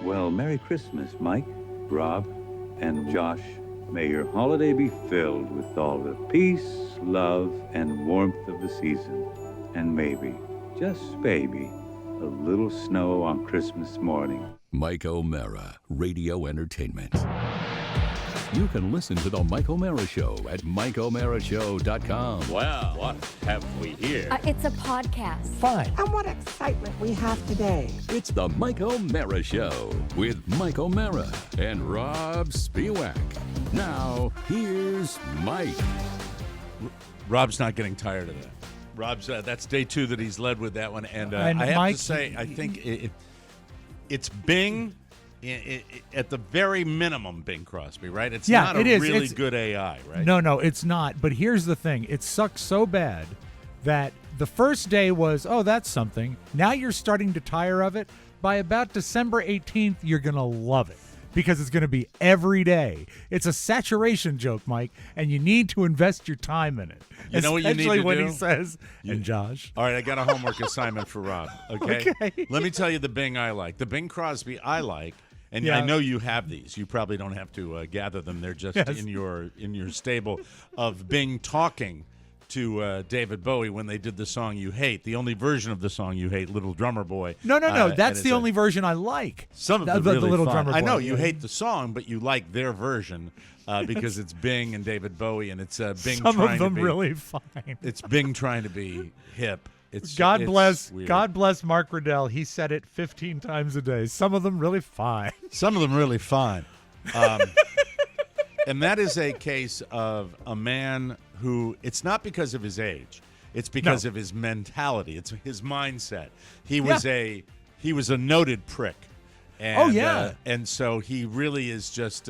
Well, Merry Christmas, Mike, Rob, and Josh. May your holiday be filled with all the peace, love, and warmth of the season. And maybe, just maybe, a little snow on Christmas morning. Mike O'Mara, Radio Entertainment. You can listen to The Mike O'Mara Show at MikeO'MaraShow.com. Well, what have we here? It's a podcast. Fine. And what excitement we have today. It's The Mike O'Mara Show with Mike O'Mara and Rob Spiewak. Now, here's Mike. Rob's not getting tired of that. Rob's, that's day 2 that he's led with that one. And I have Mike, to say, I think it's Bing at the very minimum, Bing Crosby, right? It's not a really good AI, right? No, it's not. But here's the thing. It sucks so bad that the first day was, oh, that's something. Now you're starting to tire of it. By about December 18th, you're going to love it because it's going to be every day. It's a saturation joke, Mike, and you need to invest your time in it. You know what you need to do? Especially when he says, and Josh. All right, I got a homework assignment for Rob, okay? Let me tell you the Bing I like. The Bing Crosby I like. And I know you have these. You probably don't have to gather them. They're just in your stable of Bing talking to David Bowie when they did the song You Hate, the only version of the song You Hate, Little Drummer Boy. No. That's the only version I like. Some of them really the Little fun. Drummer Boy. I know you hate the song, but you like their version because it's Bing and David Bowie, and it's Bing Some trying of them to be really fine. It's Bing trying to be hip. God bless weird. Mark Riddell. He said it 15 times a day. Some of them really fine. Some of them really fine. And that is a case of a man who, it's not because of his age. It's because of his mentality. It's his mindset. He was a noted prick. And, and so he really is just,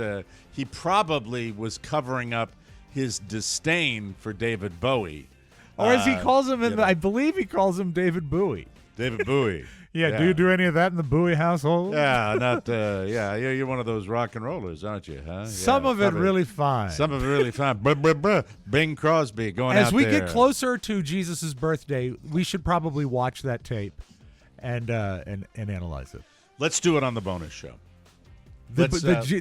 he probably was covering up his disdain for David Bowie. Or as he calls him, I believe he calls him David Bowie. David Bowie. Do you do any of that in the Bowie household? Yeah, not. You're one of those rock and rollers, aren't you? Huh? Some of it really fine. Some of it really fine. Bing Crosby going As out we there. get closer to Jesus' birthday, we should probably watch that tape and analyze it. Let's do it on the bonus show.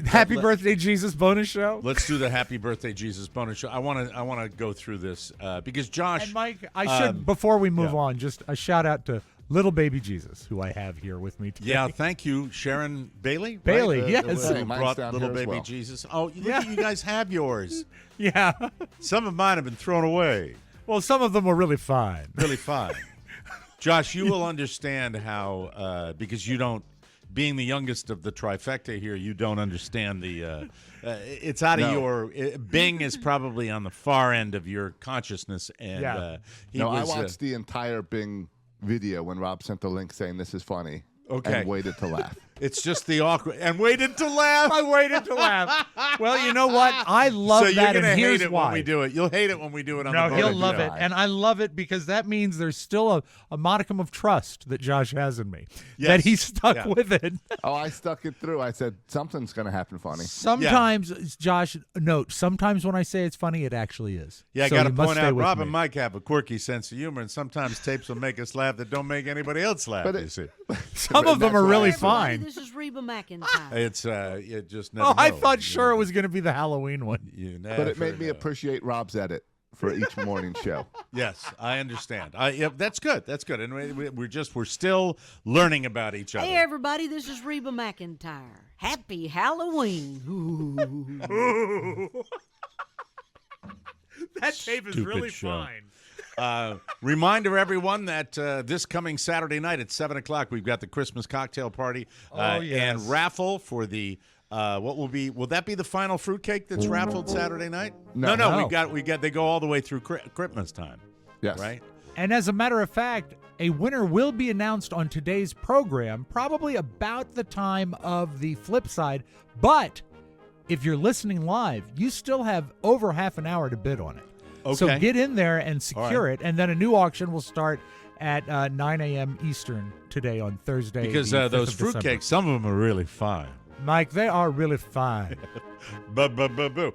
Happy Birthday Jesus bonus show. Let's do the Happy Birthday Jesus bonus show. I want to go through this because Josh and Mike. I should before we move on, just a shout out to little baby Jesus, who I have here with me today. Yeah, thank you, Sharon Bailey. Bailey, right? yes, who brought little baby Jesus. Oh, look at you guys have yours. Yeah, some of mine have been thrown away. Well, some of them were really fine. Really fine. Josh, you will understand how because you don't. Being the youngest of the trifecta here, you don't understand the. It's out of your. Bing is probably on the far end of your consciousness, and I watched the entire Bing video when Rob sent the link saying this is funny. Okay. And waited to laugh. It's just the awkward and waited to laugh. I waited to laugh. Well, you know what? I love that, so you're gonna and here's hate it why. when we do it. You'll hate it when we do it on the No, bonus he'll love show. it, and I love it because that means there's still a modicum of trust that Josh has in me. Yes. That he stuck with it. Oh, I stuck it through. I said something's going to happen funny. Sometimes, Josh, note, sometimes when I say it's funny, it actually is. Yeah, I so got to you must point stay out, with Rob me. and Mike have a quirky sense of humor, and sometimes tapes will make us laugh that don't make anybody else laugh. You see. Some of them are really fine. This is Reba McEntire. It's you just never. Oh, I know. thought sure it was going to be the Halloween one. You never But it made me know. appreciate Rob's edit for each morning show. Yes, I understand. That's good. That's good. And we're still learning about each other. Hey, everybody, this is Reba McEntire. Happy Halloween. That tape is Stupid really show. fine. Reminder, everyone, that this coming Saturday night at 7 o'clock, we've got the Christmas cocktail party and raffle for the will that be the final fruitcake that's raffled Saturday night? No. We got they go all the way through Christmas time. Yes. Right? And as a matter of fact, a winner will be announced on today's program, probably about the time of the flip side. But if you're listening live, you still have over half an hour to bid on it. Okay. So get in there and secure it, and then a new auction will start at 9 a.m. Eastern today on Thursday. Because the 5th those of December. fruitcakes, some of them are really fine. Mike, they are really fine. Boo.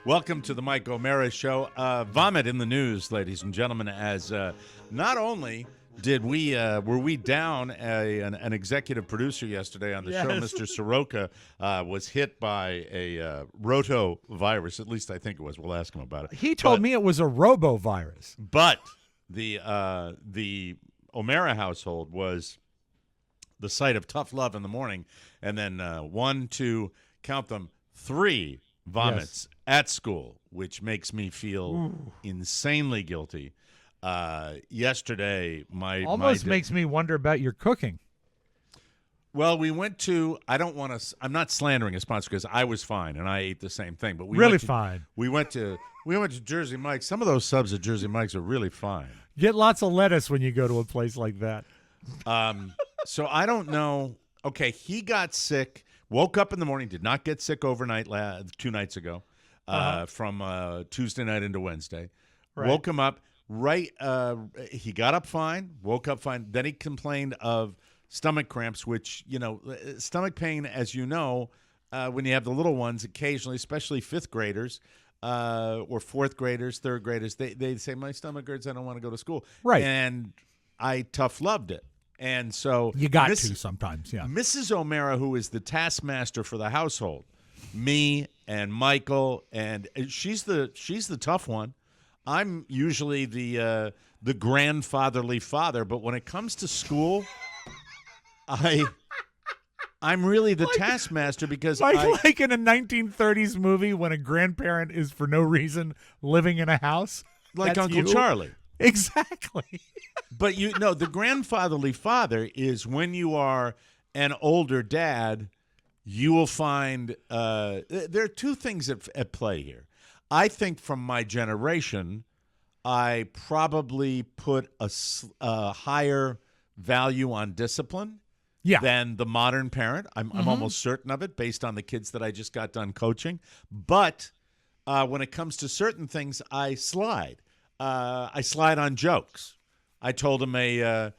Welcome to the Mike O'Mara Show. Vomit in the news, ladies and gentlemen, as not only were we down an executive producer yesterday on the show? Mr. Soroka was hit by a rotovirus. At least I think it was. We'll ask him about it. He told me it was a robovirus. But the O'Mara household was the site of tough love in the morning, and then 1, 2, count them, 3 vomits at school, which makes me feel insanely guilty. Yesterday, almost makes me wonder about your cooking. Well, we went to. I'm not slandering a sponsor because I was fine and I ate the same thing. But we fine. We went to Jersey Mike's. Some of those subs at Jersey Mike's are really fine. Get lots of lettuce when you go to a place like that. So I don't know. Okay, he got sick. Woke up in the morning. Did not get sick overnight. 2 nights ago, from Tuesday night into Wednesday. Right. Woke him up. Right, he got up fine, woke up fine. Then he complained of stomach cramps, which, stomach pain, as you know, when you have the little ones, occasionally, especially 5th graders or 4th graders, 3rd graders, they say, my stomach hurts, I don't want to go to school. Right. And I tough loved it. And so you got to sometimes, yeah. Mrs. O'Mara, who is the taskmaster for the household, me and Michael, and she's the tough one. I'm usually the grandfatherly father, but when it comes to school, I'm really the taskmaster because like in a 1930s movie when a grandparent is for no reason living in a house, like Uncle Charlie. Exactly. But the grandfatherly father is when you are an older dad, you will find there are 2 things at play here. I think from my generation, I probably put a higher value on discipline than the modern parent. I'm almost certain of it based on the kids that I just got done coaching. But when it comes to certain things, I slide. I slide on jokes. I told him my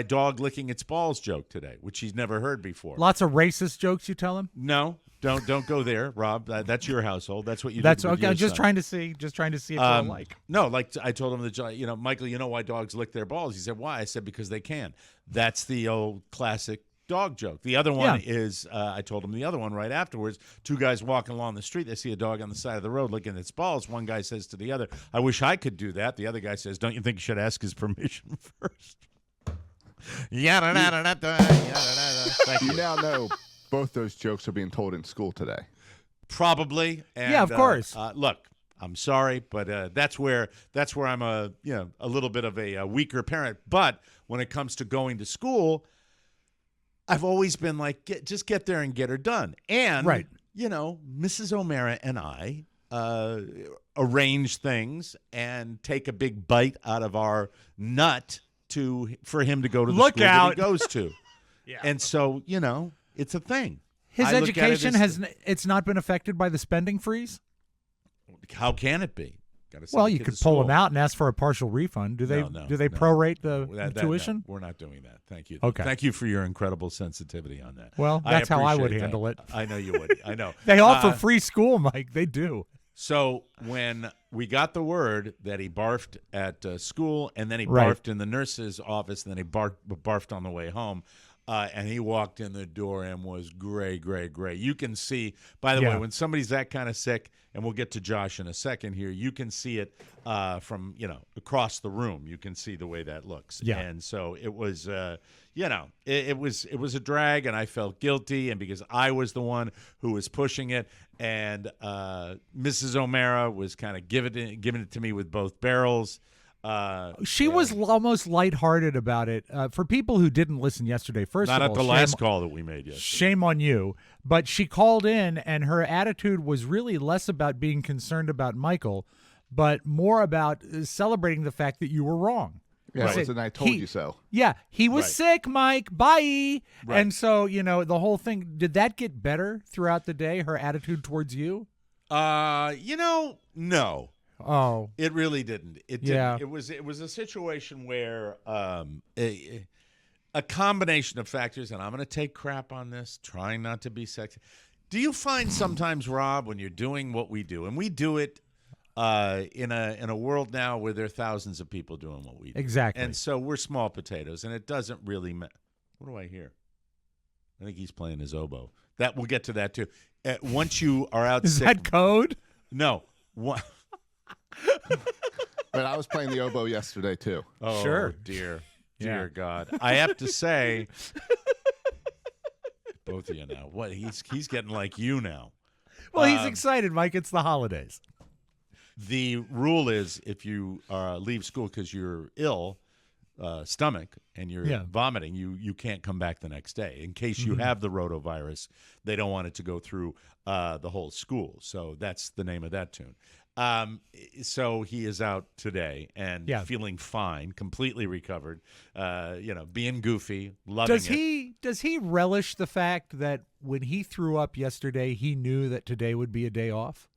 dog licking its balls joke today, which he's never heard before. Lots of racist jokes you tell him? No. Don't go there, Rob. That's your household. That's what you do. That's okay. I'm just trying to see if you're alike. No, like I told him that Michael, you know why dogs lick their balls? He said, why? I said, because they can. That's the old classic dog joke. The other one is I told him the other one right afterwards. 2 guys walking along the street, they see a dog on the side of the road licking its balls. One guy says to the other, I wish I could do that. The other guy says, don't you think you should ask his permission first? Thank you. You now know both those jokes are being told in school today. Probably. And, of course. Look, I'm sorry, but that's where I'm a little bit of a weaker parent. But when it comes to going to school, I've always been like, just get there and get her done. And Mrs. O'Mara and I arrange things and take a big bite out of our nut for him to go to the school that he goes to. And so it's a thing. His education it's not been affected by the spending freeze? How can it be? Well, you could pull him out and ask for a partial refund. Do they prorate the tuition? No, we're not doing that. Thank you. Okay. Thank you for your incredible sensitivity on that. Well, that's how I would handle it. I know you would. I know. They offer free school, Mike. They do. So when we got the word that he barfed at school and then he barfed in the nurse's office and then he barfed on the way home, and he walked in the door and was gray. You can see, by the way, when somebody's that kind of sick, and we'll get to Josh in a second here, you can see it from, across the room. You can see the way that looks. Yeah. And so it was, it was a drag, and I felt guilty, and because I was the one who was pushing it, and Mrs. O'Mara was kind of giving it to me with both barrels. She was almost lighthearted about it. For people who didn't listen yesterday, not at the last call that we made yesterday. Shame on you. But she called in, and her attitude was really less about being concerned about Michael, but more about celebrating the fact that you were wrong. Yeah, and I told you so. Yeah, he was sick, Mike. Bye. Right. And so, the whole thing, did that get better throughout the day, her attitude towards you? No. Oh, it really didn't. It didn't. It was a situation where a combination of factors, and I'm going to take crap on this, trying not to be sexy. Do you find sometimes, Rob, when you're doing what we do, and we do it in a world now where there are thousands of people doing what we do. Exactly. And so we're small potatoes, and it doesn't really matter. What do I hear? I think he's playing his oboe. We'll get to that too. Once you are out Is sick, that code? No. But I was playing the oboe yesterday too. Oh, Sure. dear Yeah. God. I have to say, both of you now. What he's getting like you now. Well, he's excited, Mike. It's the holidays. The rule is if you leave school because you're ill, stomach, and you're vomiting, you can't come back the next day. In case you have the rotovirus, they don't want it to go through the whole school. So that's the name of that tune. So he is out today and feeling fine, completely recovered, being goofy, loving it. Does he relish the fact that when he threw up yesterday, he knew that today would be a day off?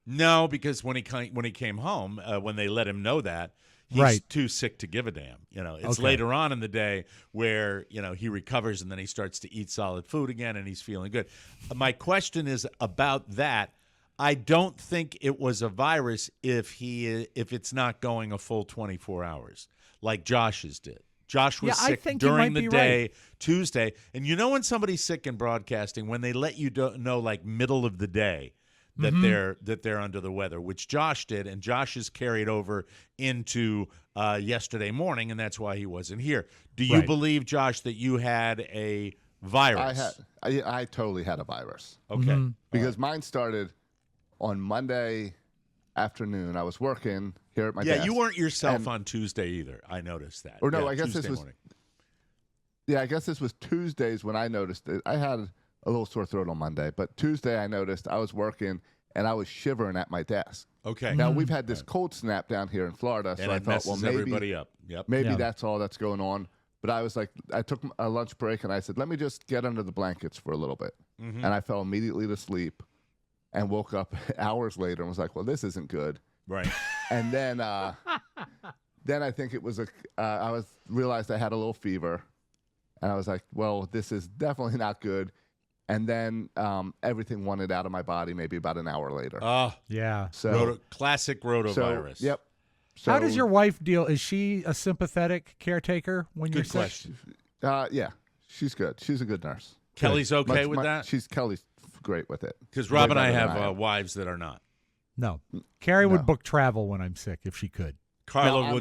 No, because when he came home, when they let him know that, he's too sick to give a damn. It's later on in the day where, he recovers and then he starts to eat solid food again and he's feeling good. My question is about that. I don't think it was a virus if it's not going a full 24 hours like Josh's did. Josh was sick during the day, Tuesday. And when somebody's sick in broadcasting, when they let you know like middle of the day that they're under the weather, which Josh did, and Josh is carried over into yesterday morning, and that's why he wasn't here. Do you believe, Josh, that you had a virus? I totally had a virus. Okay. Because mine started on Monday afternoon. I was working here at my desk. Yeah, you weren't yourself on Tuesday either. I noticed that. Or no, I guess Tuesday this was morning. Yeah, I guess this was Tuesdays when I noticed it. I had a little sore throat on Monday, but Tuesday I noticed I was working and I was shivering at my desk. Okay. Now we've had this cold snap down here in Florida, so and I thought, well, maybe everybody up. Yep. Maybe that's all that's going on. But I was like, I took a lunch break and I said, let me just get under the blankets for a little bit. And I fell immediately to sleep and woke up hours later and was like, well, this isn't good. Right. And then I think it was realized I had a little fever. And I was like, well, this is definitely not good. And then everything wanted out of my body maybe about an hour later. Oh, yeah. So classic rotovirus. Yep. So, how does your wife deal? Is she a sympathetic caretaker when you're Good question. sick? Yeah, she's good. She's a good nurse. Kelly's okay with that? Kelly's great with it. Because Rob and I have wives that are not. No. Carrie would book travel when I'm sick if she could. Carla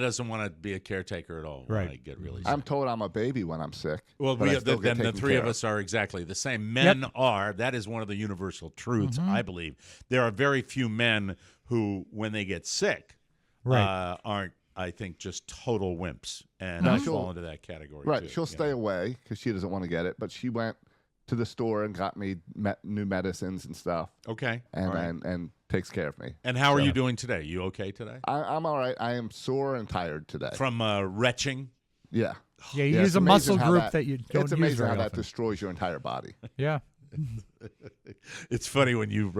doesn't want to be a caretaker at all. When I get really sick. I'm told I'm a baby when I'm sick. Well, then the three of us are exactly the same. Men are. That is one of the universal truths, I believe. There are very few men who, when they get sick, aren't, I think, just total wimps. And I fall into that category, right. too. She'll stay away because she doesn't want to get it. But she went to the store and got me new medicines and stuff. Okay. And takes care of me. And how are you doing today? You okay today? I'm all right. I am sore and tired today. From retching? Yeah. Yeah, you use a muscle group that you don't use It's amazing very how that often. destroys your entire body. Yeah. It's funny when you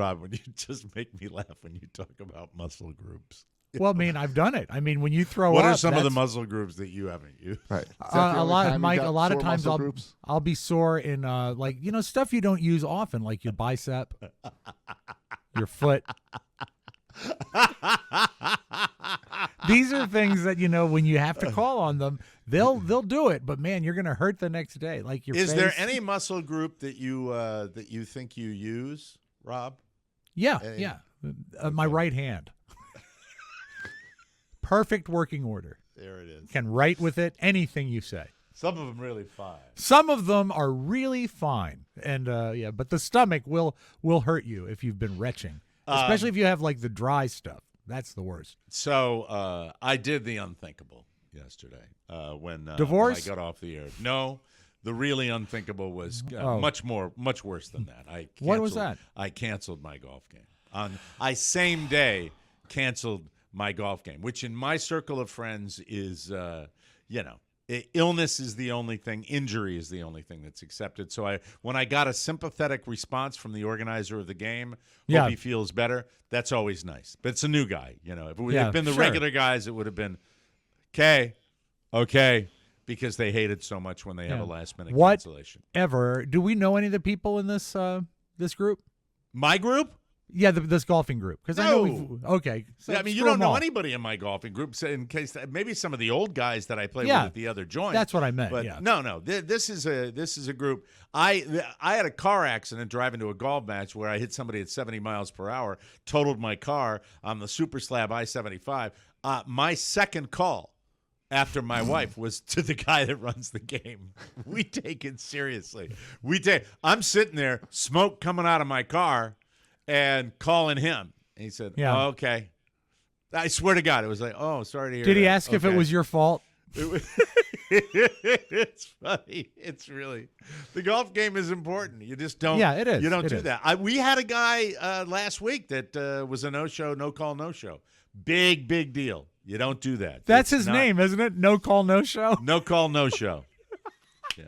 just make me laugh when you talk about muscle groups. Well, I mean, I've done it. I mean, when you throw what up, are some of the muscle groups that you haven't used? Right. a lot of times I'll be sore in stuff you don't use often, like your bicep, your foot. These are things that when you have to call on them, they'll do it. But man, you're going to hurt the next day. Like your Is face. there any muscle group that you think you use, Rob? Yeah, my right hand. Perfect working order. There it is. Can write with it anything you say. Some of them really fine. Some of them are really fine, and but the stomach will hurt you if you've been retching, especially if you have like the dry stuff. That's the worst. So I did the unthinkable yesterday when divorce. I got off the air. No, the really unthinkable was much worse than that. What was that? I canceled my golf game. I same day canceled my golf game, which in my circle of friends is, illness is the only thing, injury is the only thing that's accepted. So when I got a sympathetic response from the organizer of the game, hope he feels better, that's always nice. But it's a new guy, If it had been the regular guys, it would have been, okay, because they hate it so much when they have a last-minute cancellation. Do we know any of the people in this group? My group? Yeah, this golfing group. Because I know No. okay. So I mean, you screw don't 'em know all. anybody in my golfing group, so in case maybe some of the old guys that I play Yeah, with at the other joint. that's what I meant, But yeah. no. This is a group. I had a car accident driving to a golf match where I hit somebody at 70 miles per hour, totaled my car on the super slab I-75. My second call after my wife was to the guy that runs the game. We take it seriously. I'm sitting there, smoke coming out of my car, and calling him. And he said, Yeah. "Oh, okay." I swear to God, it was like, "Oh, sorry to hear Did he that." ask if it Okay. was your fault? It's funny. It's really the golf game is important. You just don't. Yeah, it is. You don't It do is. that. We had a guy last week that was a no-show, no-call, no-show. Big deal. You don't do that. That's It's his not- name, isn't it? No call, no show. No call, no show. Yeah.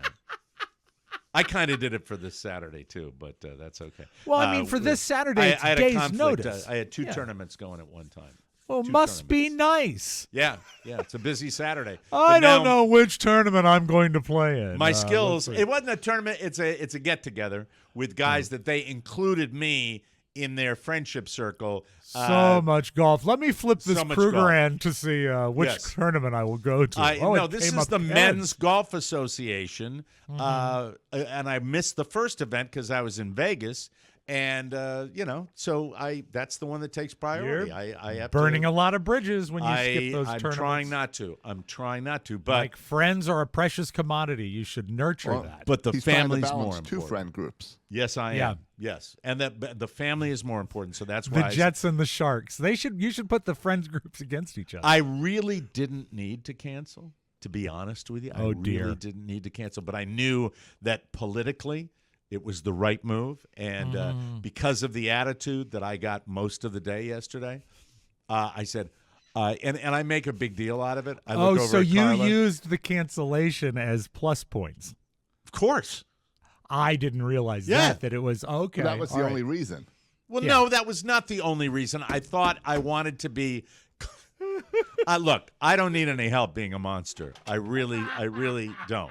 I kind of did it for this Saturday too, but that's okay. Well, I mean, for this Saturday, it's I had days a conflict. notice. I had two Yeah. tournaments going at one time. Well, Two must be tournaments. nice. Yeah. It's a busy Saturday. I But don't now know which tournament I'm going to play in. My skills. let's see. It wasn't a tournament. It's a get together with guys that they included me in their friendship circle. So much golf. Let me flip this so much Krugerrand to see which Yes. tournament I will go to. No, it this came is up the heads. Men's Golf Association, and I missed the first event because I was in Vegas, and so that's the one that takes priority. You're I have burning to, a lot of bridges when you skip those I'm tournaments. I'm trying not to, but Like friends are a precious commodity. You should nurture Well, that. but the He's trying to family's balance more two important. friend groups. Yes, I am. Yeah. Yes, and that the family is more important. So that's The why Jets and the Sharks. You should put the friends groups against each other. I really didn't need to cancel, to be honest with you. I Oh, dear. really didn't need to cancel, but I knew that politically it was the right move. And because of the attitude that I got most of the day yesterday, I said, and I make a big deal out of it. I look over so at you Carla. used the cancellation as plus points. Of course. I didn't realize Yeah. that it was okay. That was all the right. only reason. Well, Yeah. no, that was not the only reason. I thought I wanted to be. Look, I don't need any help being a monster. I really don't.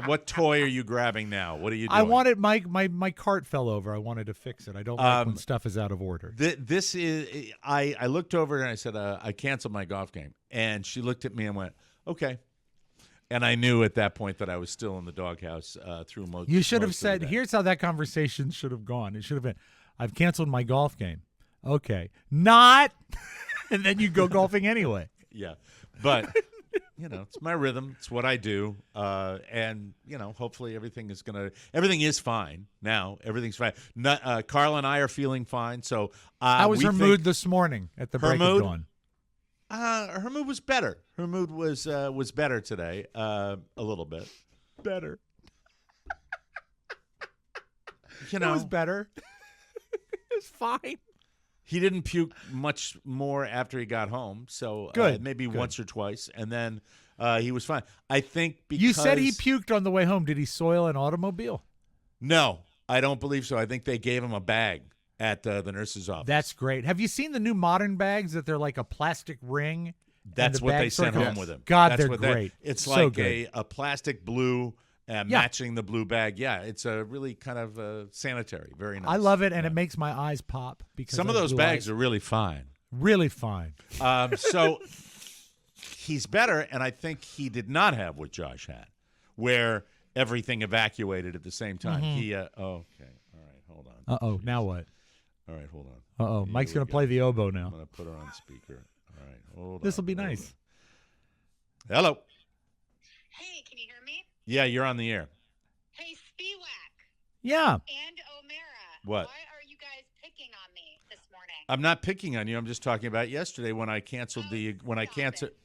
What toy are you grabbing now? What are you doing? I wanted my cart fell over. I wanted to fix it. I don't like when stuff is out of order. This is. I looked over and I said, I canceled my golf game, and she looked at me and went, "Okay." And I knew at that point that I was still in the doghouse through most. You should have most of the said, day. "Here's how that conversation should have gone." It should have been, "I've canceled my golf game." Okay, not, and then you go golfing anyway. Yeah, but it's my rhythm. It's what I do, and hopefully everything is fine now. Everything's fine. Carla and I are feeling fine. So How was we her think- mood this morning at the Her break mood? of dawn? Her mood was better. Her mood was better today, a little bit. Better. You It know, was better. It's fine. he didn't puke much more after he got home, so Good, maybe good. once or twice, and then he was fine. I think because You said he puked on the way home. Did he soil an automobile? No, I don't believe so. I think they gave him a bag at the nurse's office. That's great. Have you seen the new modern bags that they're like a plastic ring? and That's the what bag they sent circles? home with him. God, That's they're what great. It's So like good. a plastic blue matching the blue bag. Yeah, it's a really kind of sanitary. Very nice. I love it, and Yeah. it makes my eyes pop because Some of I have those blue bags eyes. are really fine. really fine. So he's better, and I think he did not have what Josh had, where everything evacuated at the same time. He okay, all right, hold on. Now what? All right, hold on. Mike's Here we gonna play the oboe I'm now. gonna put her on speaker. All right, hold on. This will be hold nice. on. Hello. Hey, can you hear me? Yeah, you're on the air. Hey, Spiewak Yeah. and O'Mara. What? Why are you guys picking on me this morning? I'm not picking on you. I'm just talking about yesterday when I canceled Stop it.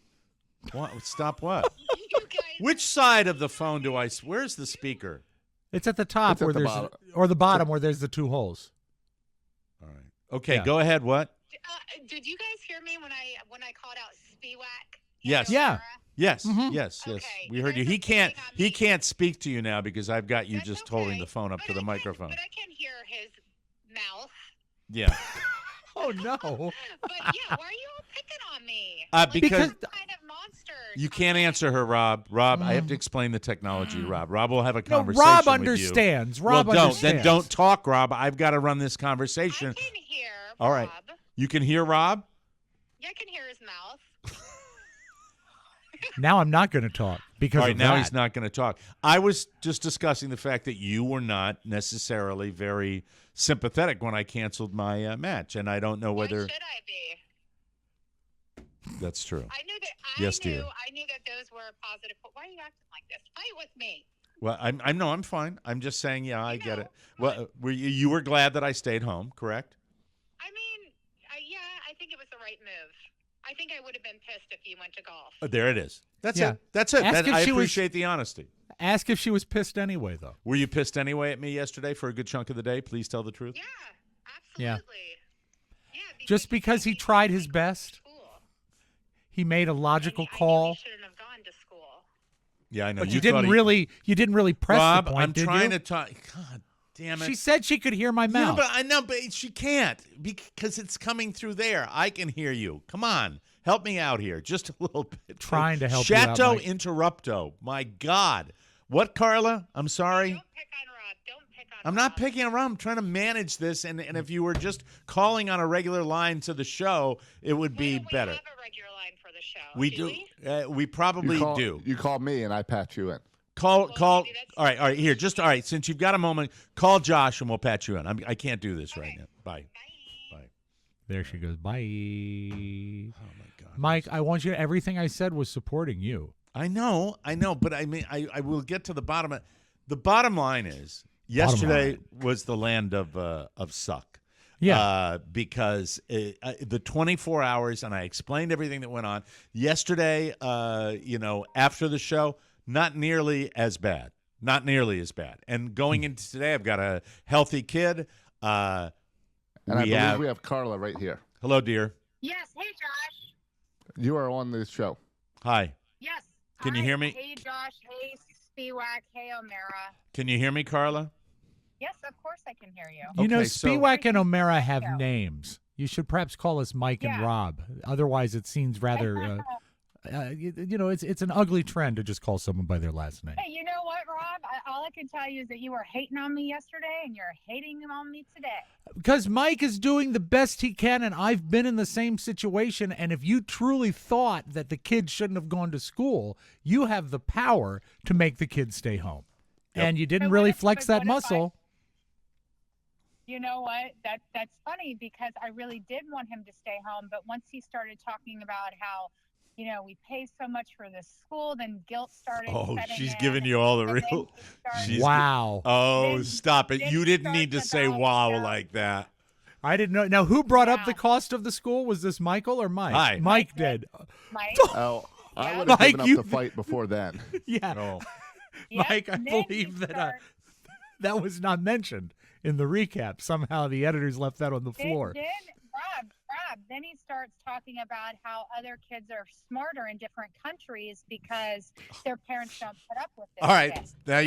What? Stop what? You guys. Which side of the phone do I? Where's the speaker? It's at the top It's at where the there's bottom. or the bottom where there's the two holes. All right. Okay, Yeah. go ahead. What? Did you guys hear me when I called out Spiewak? Yes. Yeah. Yes. Mhm. Yes. Yes. Okay, We you heard you. guys He are can't. picking on He me. can't speak to you now because I've got you That's just okay, holding the phone up but to the I can- microphone. But I can hear his mouth. Yeah. Oh no. But yeah, why are you all picking on me? Because what kind of monsters. you can't answer her, Rob. Rob, I have to explain the technology, Rob. Rob will have a No, conversation Rob with you. understands. Well, Rob understands. Then don't talk, Rob. I've got to run this I conversation. can hear All right. Rob. You can hear Rob? Yeah, I can hear his mouth. Now I'm not going to talk because All right, of now that. he's not going to talk. I was just discussing the fact that you were not necessarily very sympathetic when I canceled my match, and I don't know Why whether should I be? that's true. I knew that. Yes, dear. I knew that those were positive. Why are you acting like this? Fight with me. Well, I'm fine. I'm just saying, yeah, I get know, it. Well, you were glad that I stayed home, correct? I mean, yeah, I think it was the right move. I think I would have been pissed if you went to golf. There it is. That's Yeah. it. That's it. Ask if I she was- appreciate the honesty. Ask if she was pissed anyway, though. Were you pissed anyway at me yesterday for a good chunk of the day? Please tell the truth. Yeah, Yeah. absolutely. Yeah. Just because he tried his best, he made a logical I knew call. he shouldn't have gone to school. Yeah, I know. But you thought didn't really press Rob, the point, I'm did trying you? to talk. God damn it. She said she could hear my Yeah, mouth. but I know, but she can't because it's coming through there. I can hear you. Come on. Help me out here. Just a little bit. Trying to help you out, Chateau Mike. Interrupto. My God. What, Carla? I'm sorry. Don't pick on Rob. Don't pick on I'm Rob. not picking on Rob. I'm trying to manage this. And if you were just calling on a regular line to the show, it would be Why don't better. We have a regular line for the show. We do. do. We probably do. You call me and I patch you in. Call. maybe that's- All right. Here. All right. Since you've got a moment, call Josh and we'll patch you in. I can't do this right now. Bye. Bye. There she goes. Bye. Oh my God. Mike, I want you. Everything I said was supporting you. I know, but I mean, I will get to the bottom of. The bottom line is, yesterday was the land of suck. Yeah. Because the 24 hours, and I explained everything that went on yesterday. After the show, not nearly as bad. Not nearly as bad. And going into today, I've got a healthy kid. And I believe we have Carla right here. Hello, dear. Yes. Hey, Josh. You are on this show. Hi. Yes. Can you Hi. hear me? Hey, Josh. Hey, Spiewak. Hey, O'Mara. Can you hear me, Carla? Yes, of course I can hear you. You know, Okay, so- Spiewak and O'Mara have Yeah. names. You should perhaps call us Mike and Yeah. Rob. Otherwise, it seems rather, it's an ugly trend to just call someone by their last name. Hey, you know what, Rob? All I can tell you is that you were hating on me yesterday, and you're hating on me today. Because Mike is doing the best he can, and I've been in the same situation. And if you truly thought that the kids shouldn't have gone to school, you have the power to make the kids stay home. Yep. And you didn't But really what if- flex but that what if muscle. You know what? That's funny because I really did want him to stay home, but once he started talking about how, we pay so much for this school, then guilt started. Oh, setting she's in, giving you all the and then real. he started- She's- Wow. Oh, Then- stop it! then You he didn't need to starts say about, "wow" like that. I didn't know. Now, who brought up Yeah. the cost of the school? Was this Michael or Mike? Hi. Mike did. Mike. Oh, I Yeah. would have Mike, given up you- the fight before then. Yeah. Oh. Yep, Mike, I and then believe he that starts- that was not mentioned in the recap. Somehow the editors left that on the floor. Then Rob, then he starts talking about how other kids are smarter in different countries because their parents don't put up with this. All right, shit. now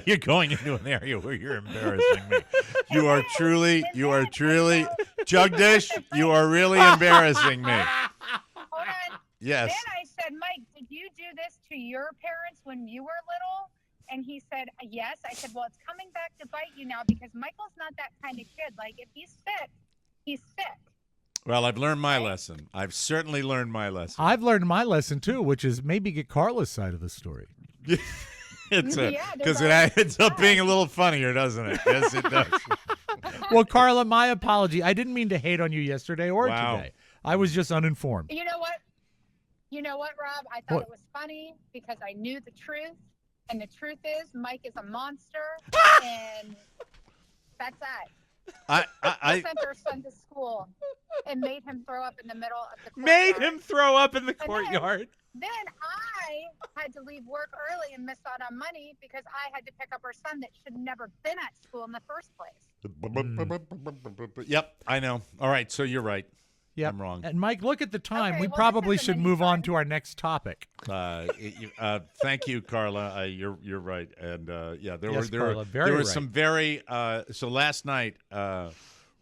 you're going into an area where you're embarrassing me. You are truly, Jugdish. You are really embarrassing me. Hold on. Yes. Then I said, Mike, did you do this to your parents when you were little? And he said, yes. I said, well, it's coming back to bite you now because Michael's not that kind of kid. Like, if he's sick, he's sick. Well, I've learned my lesson. I've certainly learned my lesson. I've learned my lesson too, which is maybe get Carla's side of the story. It's Yeah, because there's it ends up being a little funnier, doesn't it? Yes, it does. Well, Carla, my apology. I didn't mean to hate on you yesterday or Wow. today. I was just uninformed. You know what, Rob? I thought What? it was funny because I knew the truth. And the truth is, Mike is a monster. And that's that. I Sent our son to school and made him throw up in the middle of the Made courtyard. him throw up in the then- courtyard. Then I had to leave work early and miss out on money because I had to pick up our son that should never been at school in the first place. Yep, I know. All right, so you're right. Yep. I'm wrong. And Mike, look at the time. Okay, we well, this probably isn't should any move on fun. to our next topic. Thank you, Carla. You're right. And yeah, there Yes, were Carla, very there were right. some very so last night,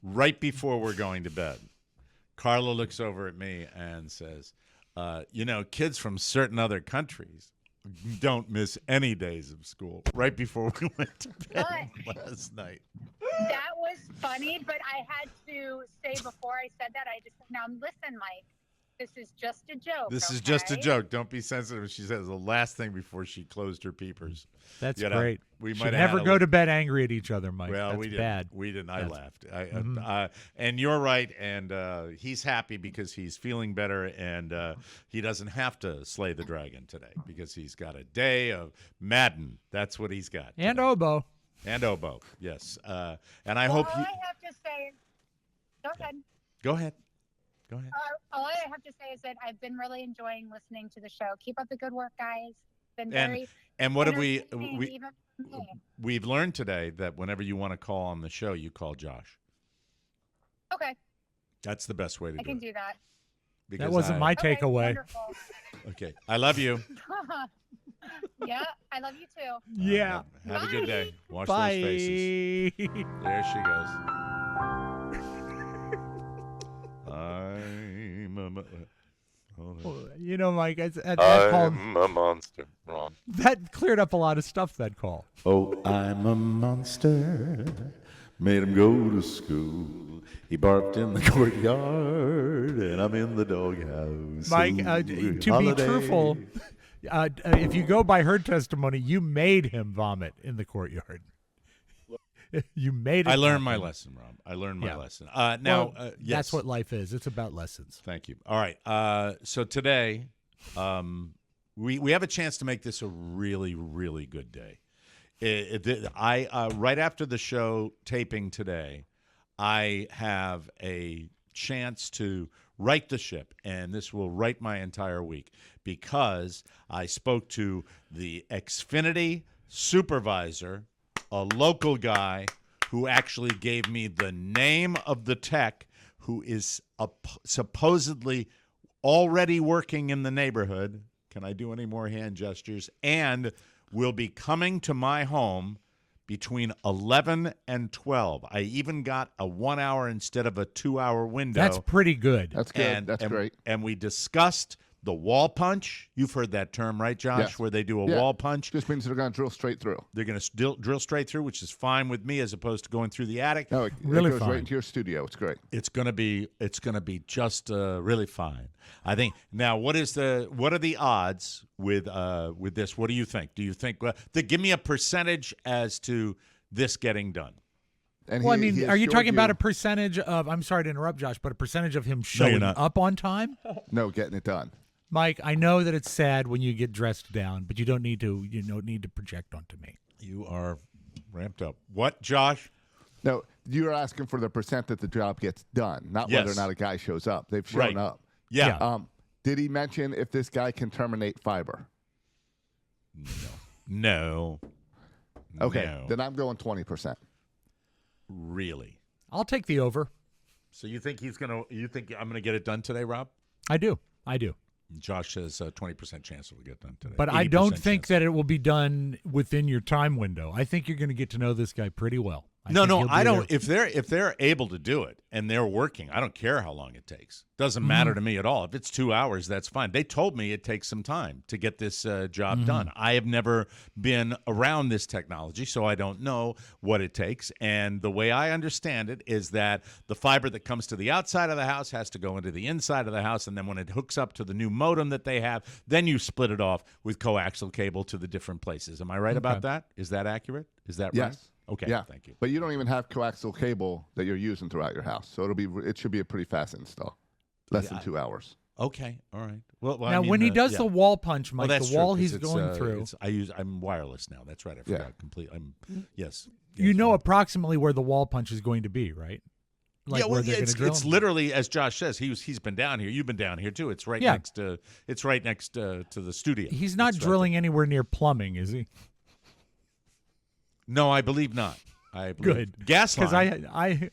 right before we're going to bed, Carla looks over at me and says, kids from certain other countries don't miss any days of school. Right before we went to bed last night. That was funny, but I had to say before I said that, I just now listen, Mike. This is just a joke. This is just a joke. Don't be sensitive. She says the last thing before she closed her peepers. That's You know, great. we Should might never go to bed angry at each other, Mike. Well, That's we didn't. bad. We didn't. I laughed. Mm-hmm. And you're right. And he's happy because he's feeling better, and he doesn't have to slay the dragon today because he's got a day of Madden. That's what he's got. And today. oboe. And oboe. Yes. And I Well, hope all you. I have to say, go ahead. Go ahead. Go ahead. All I have to say is that I've been really enjoying listening to the show. Keep up the good work, guys. Been very And what have we entertaining, even for me. we've learned today that whenever you want to call on the show, you call Josh. Okay, That's the best way to I do can it. do that. That wasn't my Okay, takeaway. wonderful. Okay. I love you. Yeah, I love you too. Yeah. Have a good day. Wash Bye. those faces. There she goes. I'm a hold on. You know, Mike, that call, I'm a monster. Wrong. that cleared up a lot of stuff, that call. Oh, I'm a monster. Made him go to school. He barked in the courtyard, and I'm in the doghouse. Mike, Ooh, to holiday. be truthful, if you go by her testimony, you made him vomit in the courtyard. You made it. I learned my happen. lesson, Rob. I learned my Yeah. lesson. Well, Now, yes. that's what life is. It's about lessons. Thank you. All right. So today, we have a chance to make this a really, really good day. Right after the show taping today, I have a chance to right the ship, and this will right my entire week because I spoke to the Xfinity supervisor, a local guy who actually gave me the name of the tech who is supposedly already working in the neighborhood. Can I do any more hand gestures? And will be coming to my home between 11 and 12. I even got a 1 hour instead of a 2 hour window. That's pretty good. That's good. That's great. And we discussed the wall punch. You've heard that term, right, Josh? Yes. Where they do a Yeah. wall punch. Just means they're going to drill straight through. They're going to drill straight through, which is fine with me as opposed to going through the attic. No, it Really goes fine. right into your studio. It's great. It's gonna be just really fine. I think. Now, what are the odds with this? What do you think? Do you think give me a percentage as to this getting done? And Well, I he mean, are you assured talking about a percentage of, I'm sorry to interrupt, Josh, but a percentage of him showing not. up on time? No, getting it done. Mike, I know that it's sad when you get dressed down, but you don't need to project onto me. You are ramped up. What, Josh? No, you're asking for the percent that the job gets done, not whether or Yes. not a guy shows up. They've shown Right. up. Yeah. Did he mention if this guy can terminate fiber? No. Okay, No. then I'm going 20%. Really? I'll take the over. So you think I'm gonna get it done today, Rob? I do. Josh says 20% chance it will get done today. But I don't 80% think chance. that it will be done within your time window. I think you're going to get to know this guy pretty well. No, think he'll be I don't. there. If they're able to do it and they're working, I don't care how long it takes. Doesn't matter to me at all. If it's 2 hours, that's fine. They told me it takes some time to get this job done. I have never been around this technology, so I don't know what it takes. And the way I understand it is that the fiber that comes to the outside of the house has to go into the inside of the house, and then when it hooks up to the new modem that they have, then you split it off with coaxial cable to the different places. Am I right about that? Is that accurate? Is that right? Yes. Okay. Yeah. Thank you. But you don't even have coaxial cable that you're using throughout your house, so it should be a pretty fast install. Less than 2 hours. Okay, all right. Well, I Now, mean, when he does yeah. the wall punch, Well, Mike, that's the wall true, 'cause he's going through, I'm wireless now. That's right. I forgot completely. Yes. you know approximately where the wall punch is going to be, right? Like where they're going to drill it's him. literally as Josh says. He's been down here. You've been down here too. It's right next to. It's right next to the studio. He's not It's right drilling anywhere near plumbing, is he? there. No, I believe not. I believe Good. gas Because line. I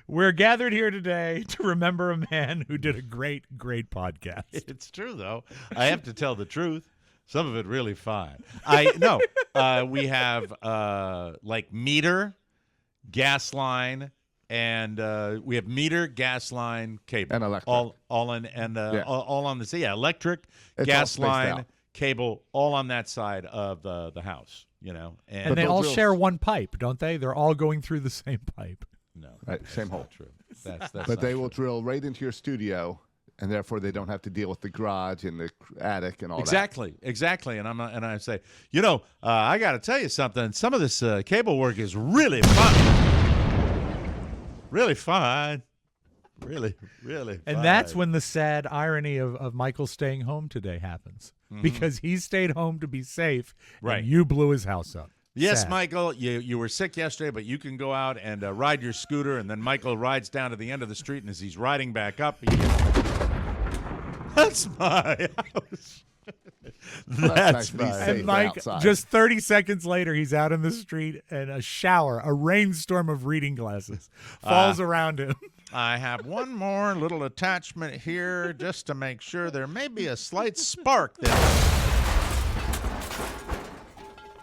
we're gathered here today to remember a man who did a great podcast. It's true though. I have to tell the truth. Some of it really fine. We have like meter, gas line, and we have meter, gas line, cable, And electric. all on the electric, It's all gas spaced line, out. cable, all on that side of the house. And they they'll all drill- share one pipe, don't they? They're all going through the same pipe. No, Right, same hole. not true. That's But they will drill right into your studio, and therefore they don't have to deal with the garage and the attic and all Exactly. And I say, I got to tell you something. Some of this cable work is really fun. Really fun. Really, really. And that's when the sad irony of Michael staying home today happens. Because he stayed home to be safe, Right. and you blew his house up. Yes, Sad. Michael, you were sick yesterday, but you can go out and ride your scooter, and then Michael rides down to the end of the street, and as he's riding back up, that's my house. That's nice to be my safe. And Mike, outside. just 30 seconds later, he's out in the street, and a rainstorm of reading glasses falls around him. I have one more little attachment here just to make sure there may be a slight spark there.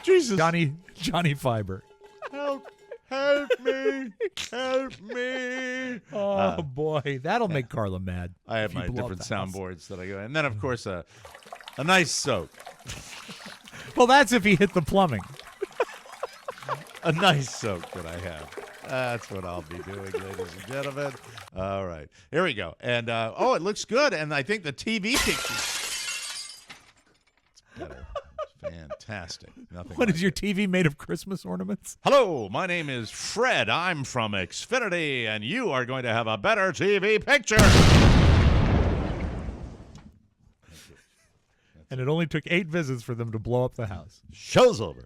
Jesus. Johnny Fiber. Help me. Help me. Oh, boy. That'll make Carla mad. I have if you my blow up different the house. soundboards that I go. And then, of course, a nice soak. Well, that's if he hit the plumbing. A nice soak that I have. That's what I'll be doing, ladies and gentlemen. All right. Here we go. And, it looks good. And I think the TV picture. It's better. Fantastic. Nothing What like is your TV made of Christmas ornaments? Hello, my name is Fred. I'm from Xfinity, and you are going to have a better TV picture. And it only took 8 visits for them to blow up the house. Show's over.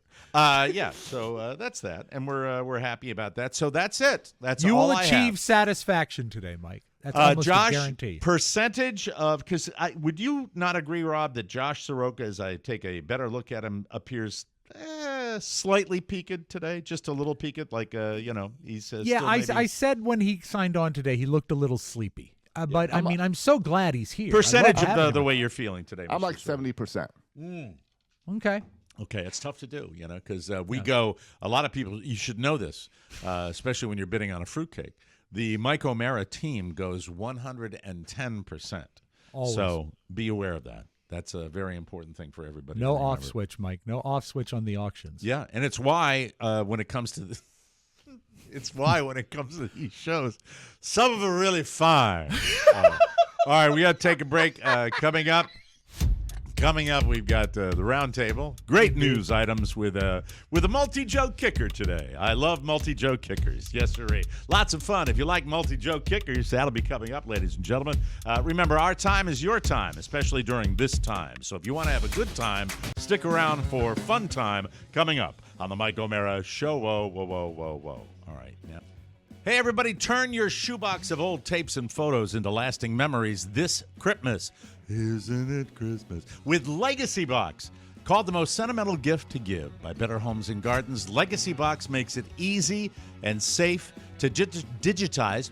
So that's that, and we're happy about that. So that's it. That's You all will I achieve have. satisfaction today, Mike. That's almost Josh, a guarantee. percentage of because would you not agree, Rob, that Josh Soroka, as I take a better look at him, appears slightly peaked today, just a little peaked, like he says. Yeah, still I maybe- said when he signed on today, he looked a little sleepy. But I'm so glad he's here. I percentage love having of the him. way you're feeling today. I'm Mr. like Soroka. 70%. Okay. Okay, it's tough to do, because we go. A lot of people. You should know this, especially when you're bidding on a fruitcake. The Mike O'Mara team goes 110%. Always. So be aware of that. That's a very important thing for everybody. No to off remember. switch, Mike. No off switch on the auctions. Yeah, and it's why when it comes to it's why when it comes to these shows, some of them are really fine. All right, we got to take a break. Coming up, we've got the round table. Great news items with a multi-joke kicker today. I love multi-joke kickers. Yes, sirree. Lots of fun. If you like multi-joke kickers, that'll be coming up, ladies and gentlemen. Remember, our time is your time, especially during this time. So if you want to have a good time, stick around for fun time coming up on the Mike O'Mara Show. Whoa, whoa, whoa, whoa, whoa. All right, now. Hey, everybody, turn your shoebox of old tapes and photos into lasting memories this Christmas. Isn't it Christmas? With Legacy Box. Called the most sentimental gift to give by Better Homes and Gardens, Legacy Box makes it easy and safe to digitize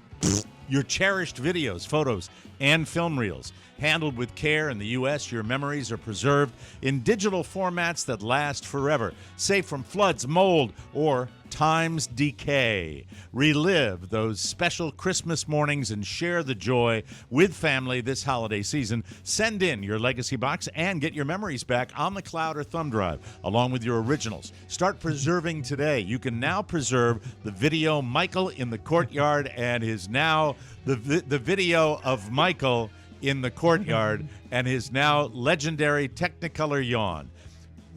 your cherished videos, photos, and film reels. Handled with care in the U.S., your memories are preserved in digital formats that last forever, safe from floods, mold, or time's decay. Relive those special Christmas mornings and share the joy with family this holiday season. Send in your Legacy Box and get your memories back on the cloud or thumb drive, along with your originals. Start preserving today. You can now preserve the video Michael in the Courtyard and his now the video of Michael in the Courtyard and his now legendary Technicolor yawn.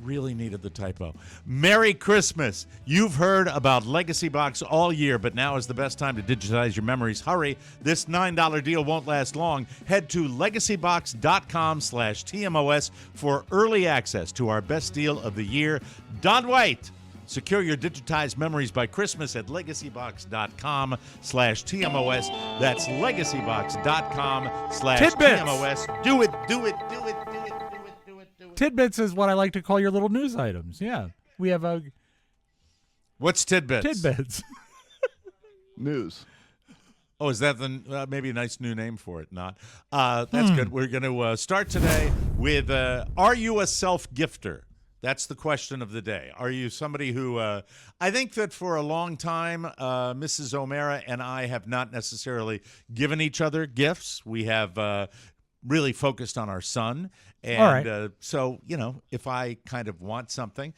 Really needed the typo. Merry Christmas. You've heard about Legacy Box all year, but now is the best time to digitize your memories. Hurry. This $9 deal won't last long. Head to legacybox.com/TMOS for early access to our best deal of the year. Don't wait. Secure your digitized memories by Christmas at legacybox.com/TMOS. That's legacybox.com/TMOS. Do it. Tidbits is what I like to call your little news items. Yeah. We have a What's tidbits? tidbits. News. Oh, is that the maybe a nice new name for it? Not. That's good. We're going to start today with are you a self-gifter? That's the question of the day. Are you somebody who I think that for a long time, Mrs. O'Mara and I have not necessarily given each other gifts. We have really focused on our son. And All right. so, if I kind of want something,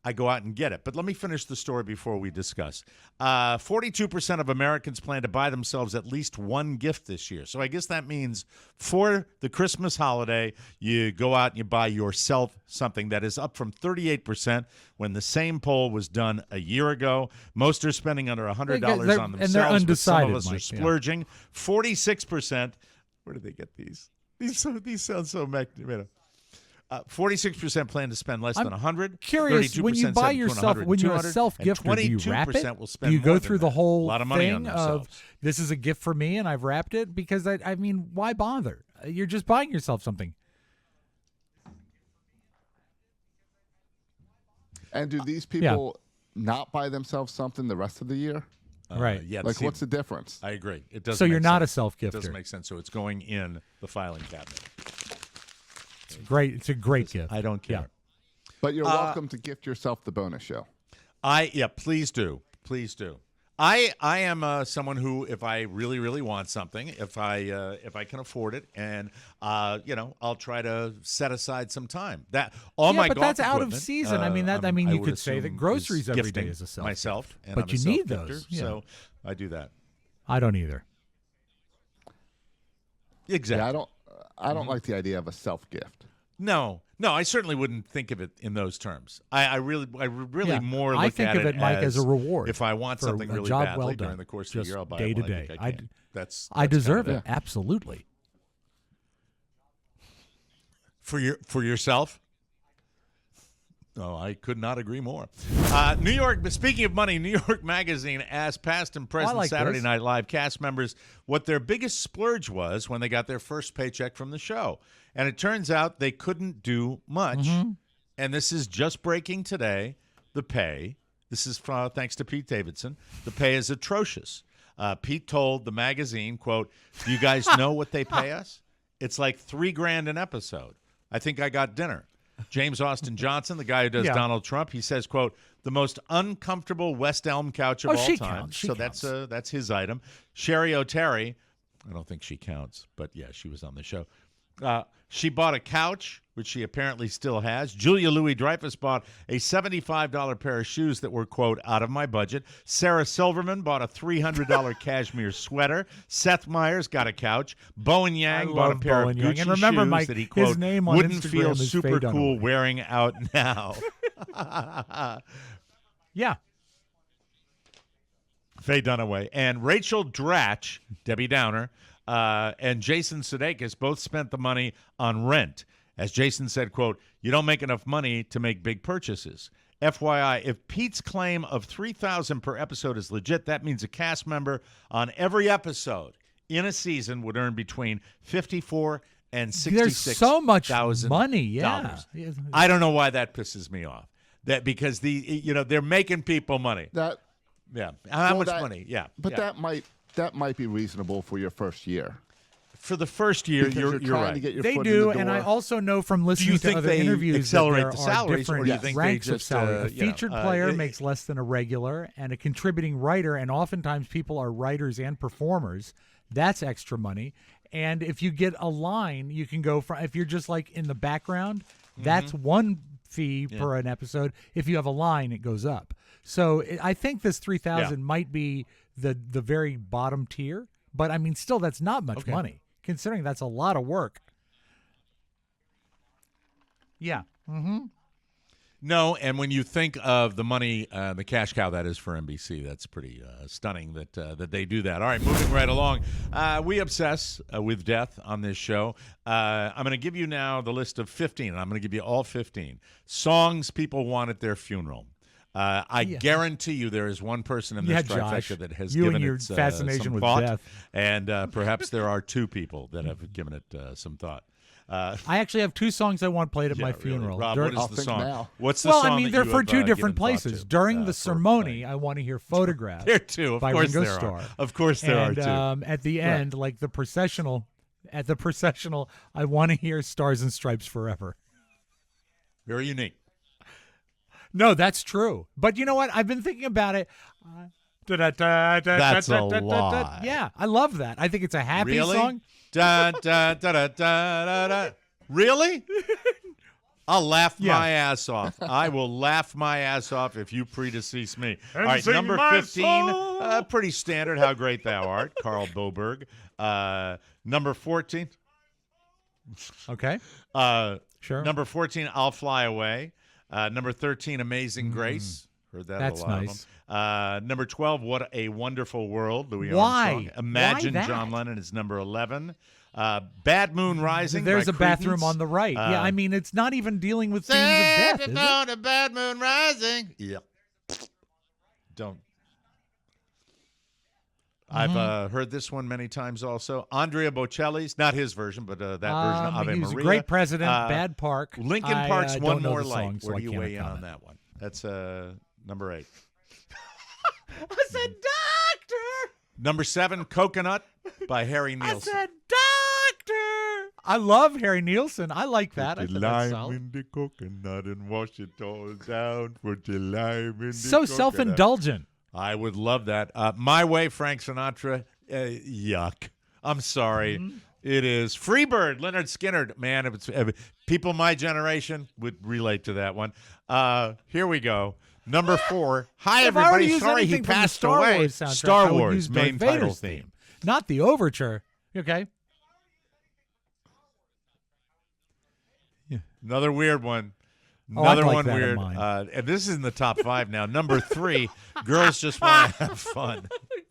I go out and get it. But let me finish the story before we discuss. 42% of Americans plan to buy themselves at least one gift this year. So I guess that means for the Christmas holiday, you go out and you buy yourself something. That is up from 38% when the same poll was done a year ago. Most are spending under $100 on themselves, and they're undecided, but some of us Mike, are splurging. 46%. Where did they get these? These sound so 46% plan to spend less than $100. Curious, when you buy yourself, when you're a self-gifter, do you wrap it? Do you go through the whole a lot of money thing of this is a gift for me and I've wrapped it? Because I mean, why bother? You're just buying yourself something. And do these people not buy themselves something the rest of the year? Right. Yeah. Like, what's the difference? I agree. It doesn't. So you're make not sense. a self-gifter. It doesn't make sense. So it's going in the filing cabinet. It's great. It's a great gift. I don't care. Yeah. But you're welcome to gift yourself the bonus show. Please do. Please do. I am someone who, if I really, really want something, if I can afford it, and I'll try to set aside some time. That all my but golf that's out of equipment, season. I mean, you would could say that assume groceries is every day gifting is a self myself, and but I'm you a need self-gifter, those. Yeah. so I do that. I don't either. Exactly. Yeah, I don't like the idea of a self gift. No, I certainly wouldn't think of it in those terms. I really Yeah, more I look think at of it, Mike, as a reward If I want for something a really job badly well during done, the course of the just year, I'll buy day it to when I day. think I can. That's I deserve kind it. of Absolutely. For yourself. Oh, I could not agree more. New York, speaking of money, New York Magazine asked past and present like Saturday this. Night Live cast members what their biggest splurge was when they got their first paycheck from the show. And it turns out they couldn't do much. And this is just breaking today. The pay, this is thanks to Pete Davidson, the pay is atrocious. Pete told the magazine, quote, "Do you guys know what they pay us? It's like $3,000 an episode. I think I got dinner." James Austin Johnson, the guy who does Donald Trump, he says, quote, "The most uncomfortable West Elm couch of all she time." counts. She So counts. that's his item. Sherry O'Terry, I don't think she counts, but yeah, she was on the show. She bought a couch, which she apparently still has. Julia Louis-Dreyfus bought a $75 pair of shoes that were, quote, "out of my budget." Sarah Silverman bought a $300 cashmere sweater. Seth Meyers got a couch. Bowen Yang bought a love pair of Bowen Yang. Gucci And remember, shoes Mike, that he, his quote, name on wouldn't Instagram feel is super Faye cool Dunaway. wearing out now. Yeah. Faye Dunaway. And Rachel Dratch, Debbie Downer, and Jason Sudeikis both spent the money on rent. As Jason said, quote, "You don't make enough money to make big purchases." FYI, if Pete's claim of $3,000 per episode is legit, that means a cast member on every episode in a season would earn between $54,000 and $66,000. There's so much money. Yeah. I don't know why that pisses me off. That because they're making people money. How much money? Yeah. But yeah. that might be reasonable for your first year. For the first year, Because you're trying right. to get your They foot do, in the and door. I also know from Do listening you to think other they interviews accelerate that the there salaries, are or do you different think they ranks of just, salary. A you know, featured player makes less than a regular, and a contributing writer, and oftentimes people are writers and performers. That's extra money. And if you get a line, you can go from, if you're just like in the background, that's one fee per an episode. If you have a line, it goes up. So I think this 3,000 might be the very bottom tier, but I mean, still, that's not much money considering that's a lot of work. Yeah. Mm-hmm. No, and when you think of the money, the cash cow that is for NBC, that's pretty stunning that they do that. All right, moving right along. We obsess with death on this show. I'm going to give you now the list of 15, and I'm going to give you all 15 songs people want at their funeral. I guarantee you there is one person in this trifecta that has you given and your it fascination some with thought, death. and perhaps there are two people that have given it some thought. I actually have two songs I want played at my funeral. Rob, During- what is the song? now. What's the well, song I mean, that they're you for have, two different given thought places. to, During the for ceremony, playing? I want to hear "Photograph." There too. Of by course Ringo there Starr. are. Of course there and, are too. At the end, like the processional, at the processional, I want to hear "Stars and Stripes Forever." Very unique. No, that's true. But you know what? I've been thinking about it. That's a lie. Yeah, I love that. I think it's a happy Really? song. Da, da, da, da, da, da, da. Really? I'll laugh my ass off. I will laugh my ass off if you predecease me. All right, number 15, pretty standard. How Great Thou Art, Carl Boberg. Number 14. Okay. Sure. Number 14, I'll Fly Away. Number 13, Amazing Grace. Heard that That's a lot nice. of them. Number 12, What a Wonderful World, Louis Why? Armstrong. Imagine Why that? John Lennon is number 11. Bad Moon Rising. There's by a bathroom Creedence. on the right. Yeah, I mean, it's not even dealing with themes of death, is it? A Bad Moon Rising. Yep. Don't. I've heard this one many times also. Andrea Bocelli's, not his version, but that version of Ave he was Maria. a great president, bad Park. Lincoln I, Park's don't One know More the Light. song, so Where I do you can't weigh in on comment. that one? That's number 8. I said, doctor! Number 7, Coconut by Harry I Nilsson. said, doctor! I love Harry Nilsson. I like that. I Put thought the that's lime solid. in the coconut and wash it all down. Put the lime in the So coconut. self-indulgent. I would love that. My Way, Frank Sinatra. Yuck. I'm sorry. It is. Freebird, Leonard Skinner. Man, if it's, people my generation would relate to that one. Here we go. Number 4. Hi, If I were to everybody. use Sorry he anything from the passed Star away. Wars soundtrack, Star I would Wars use Darth main title Vader's theme. Not the overture. Okay. Another weird one. Oh, I'd Another like one that in weird. mine. And this is in the top 5 now. Number 3, Girls Just Want to Have Fun.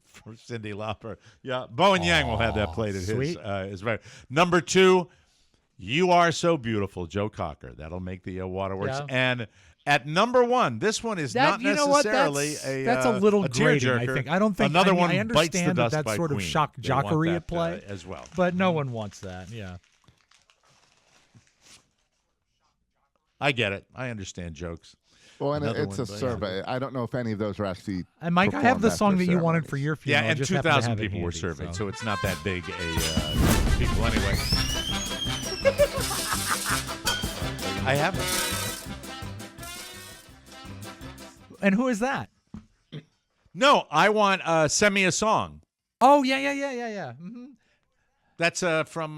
For Cyndi Lauper. Yeah, Bowen Yang will have that played at sweet. his right. Number 2, You Are So Beautiful, Joe Cocker. That'll make the waterworks. Yeah. And at number 1, this one is That, not you know what? necessarily That's a little grating, I tearjerker. think. I don't think Another I one I Bites the understand Dust that by sort of Queen. shock They want jockery that, at play, as well. but no one wants that. Yeah. I get it. I understand jokes. Well, and Another it's a one, but- survey. I don't know if any of those are actually. And Mike, I have performed the at song their that you wanted ceremonies. for your Yeah, funeral. I and just happen to 2,000 have it people were handy, surveyed, so. so it's not that big people anyway. I have it. And who is that? No, I want Send Me a Song. Oh, yeah. Mm-hmm. That's from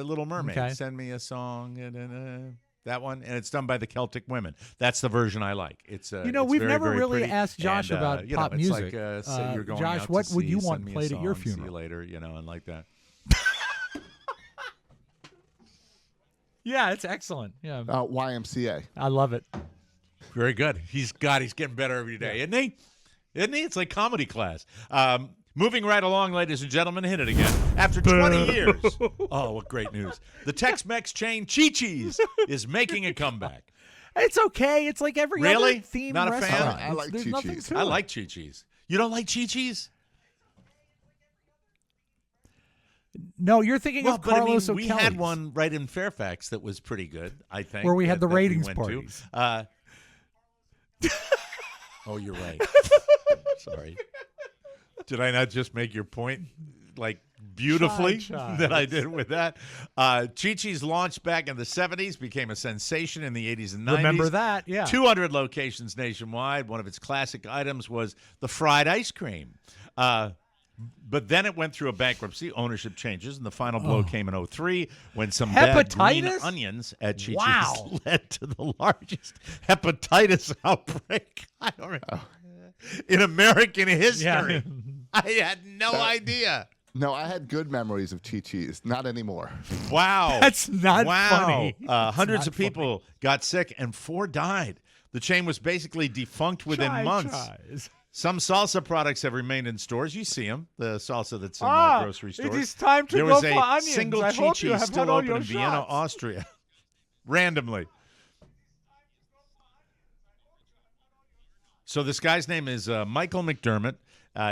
Little Mermaid. Okay. Send Me a Song. That one, and it's done by the Celtic Women. That's the version I like. It's You know, it's we've very, never very really pretty. asked Josh And, about you know, pop it's music. Like, say you're going Josh, out what to would see, you send want me a played at your song, See funeral? you later, and like that. Yeah, it's excellent. Yeah, YMCA. I love it. Very good. He's getting better every day, isn't he? Isn't he? It's like comedy class. Moving right along, ladies and gentlemen, hit it again. After 20 years. Oh, what great news. The Tex-Mex chain Chi-Chi's is making a comeback. It's okay. It's like every Really? other themed Not a fan? restaurant. I like There's nothing Chi-Chi's. to I it. like Chi-Chi's. You don't like Chi-Chi's? No, you're thinking of but I mean, Carlos we had O'Kelly's, one right in Fairfax that was pretty good, I think. where we had the that ratings went to. parties. Oh, you're right. Sorry. Did I not just make your point like beautifully Chives. that I did with that? Chi-Chi's launched back in the 70s, became a sensation in the 80s and 90s. Remember that? Yeah. 200 locations nationwide. One of its classic items was the fried ice cream. But then it went through a bankruptcy, ownership changes, and the final blow came in 2003 when some bad green Hepatitis? onions at Chi-Chi's Wow. led to the largest hepatitis outbreak I don't remember in American history. Yeah. I had no idea. No, I had good memories of Chi-Chi's. Not anymore. Wow. That's not wow. funny. Hundreds not of people got sick and 4 died. The chain was basically defunct within months. Chives. Some salsa products have remained in stores. You see them, the salsa that's in grocery stores. It is time to there go was for a onions. single I hope you Chi-Chi have still had all open your in Vienna, shots. Austria. Randomly. So this guy's name is Michael McDermott.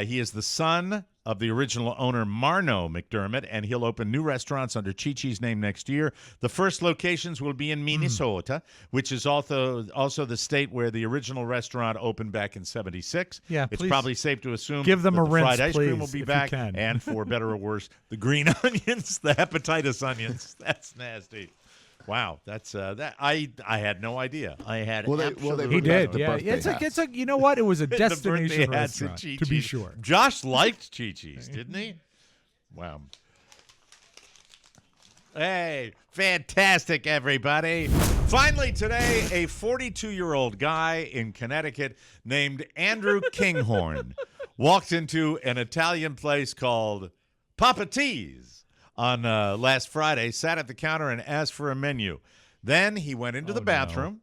He is the son of the original owner, Marno McDermott, and he'll open new restaurants under Chi-Chi's name next year. The first locations will be in Minnesota, which is also the state where the original restaurant opened back in 76. Yeah, it's please probably safe to assume give them that a the rinse, fried ice cream will please, be if you back, can. and for better or worse, the green onions, the hepatitis onions. That's nasty. Wow, that's that. I had no idea. I had Well, they absolutely He bring back did. the Yeah. birthday It's a. You know what? It was a The birthday destination hats at restaurant, to be Chi-Chi's. sure. Josh liked Chi-Chi's, didn't he? Wow. Hey, fantastic, everybody. Finally today, a 42-year-old guy in Connecticut named Andrew Kinghorn walked into an Italian place called Papa T's on last Friday, sat at the counter and asked for a menu. Then he went into the bathroom.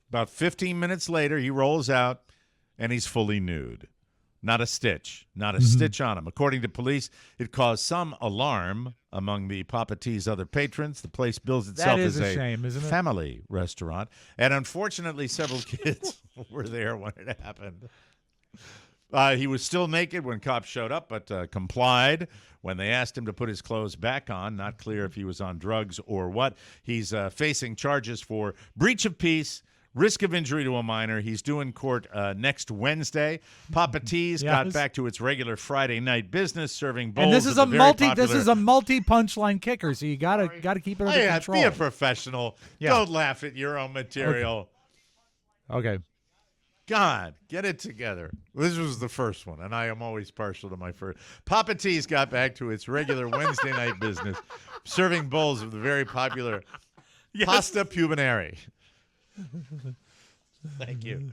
About 15 minutes later, he rolls out, and he's fully nude. Not a stitch. Not a stitch on him. According to police, it caused some alarm among the Papa T's other patrons. The place bills itself as a shame, isn't it? family restaurant. And unfortunately, several kids were there when it happened. He was still naked when cops showed up, but complied when they asked him to put his clothes back on. Not clear if he was on drugs or what. He's facing charges for breach of peace, risk of injury to a minor. He's due in court next Wednesday. Papa T's got back to its regular Friday night business, serving bowls. And this is of the very popular... This is a multi punchline kicker, so you gotta keep it under control. Be a professional. Yeah. Don't laugh at your own material. Okay. God, get it together. This was the first one, and I am always partial to my first. Papa T's got back to its regular Wednesday night business, serving bowls of the very popular pasta pubinare. Thank you.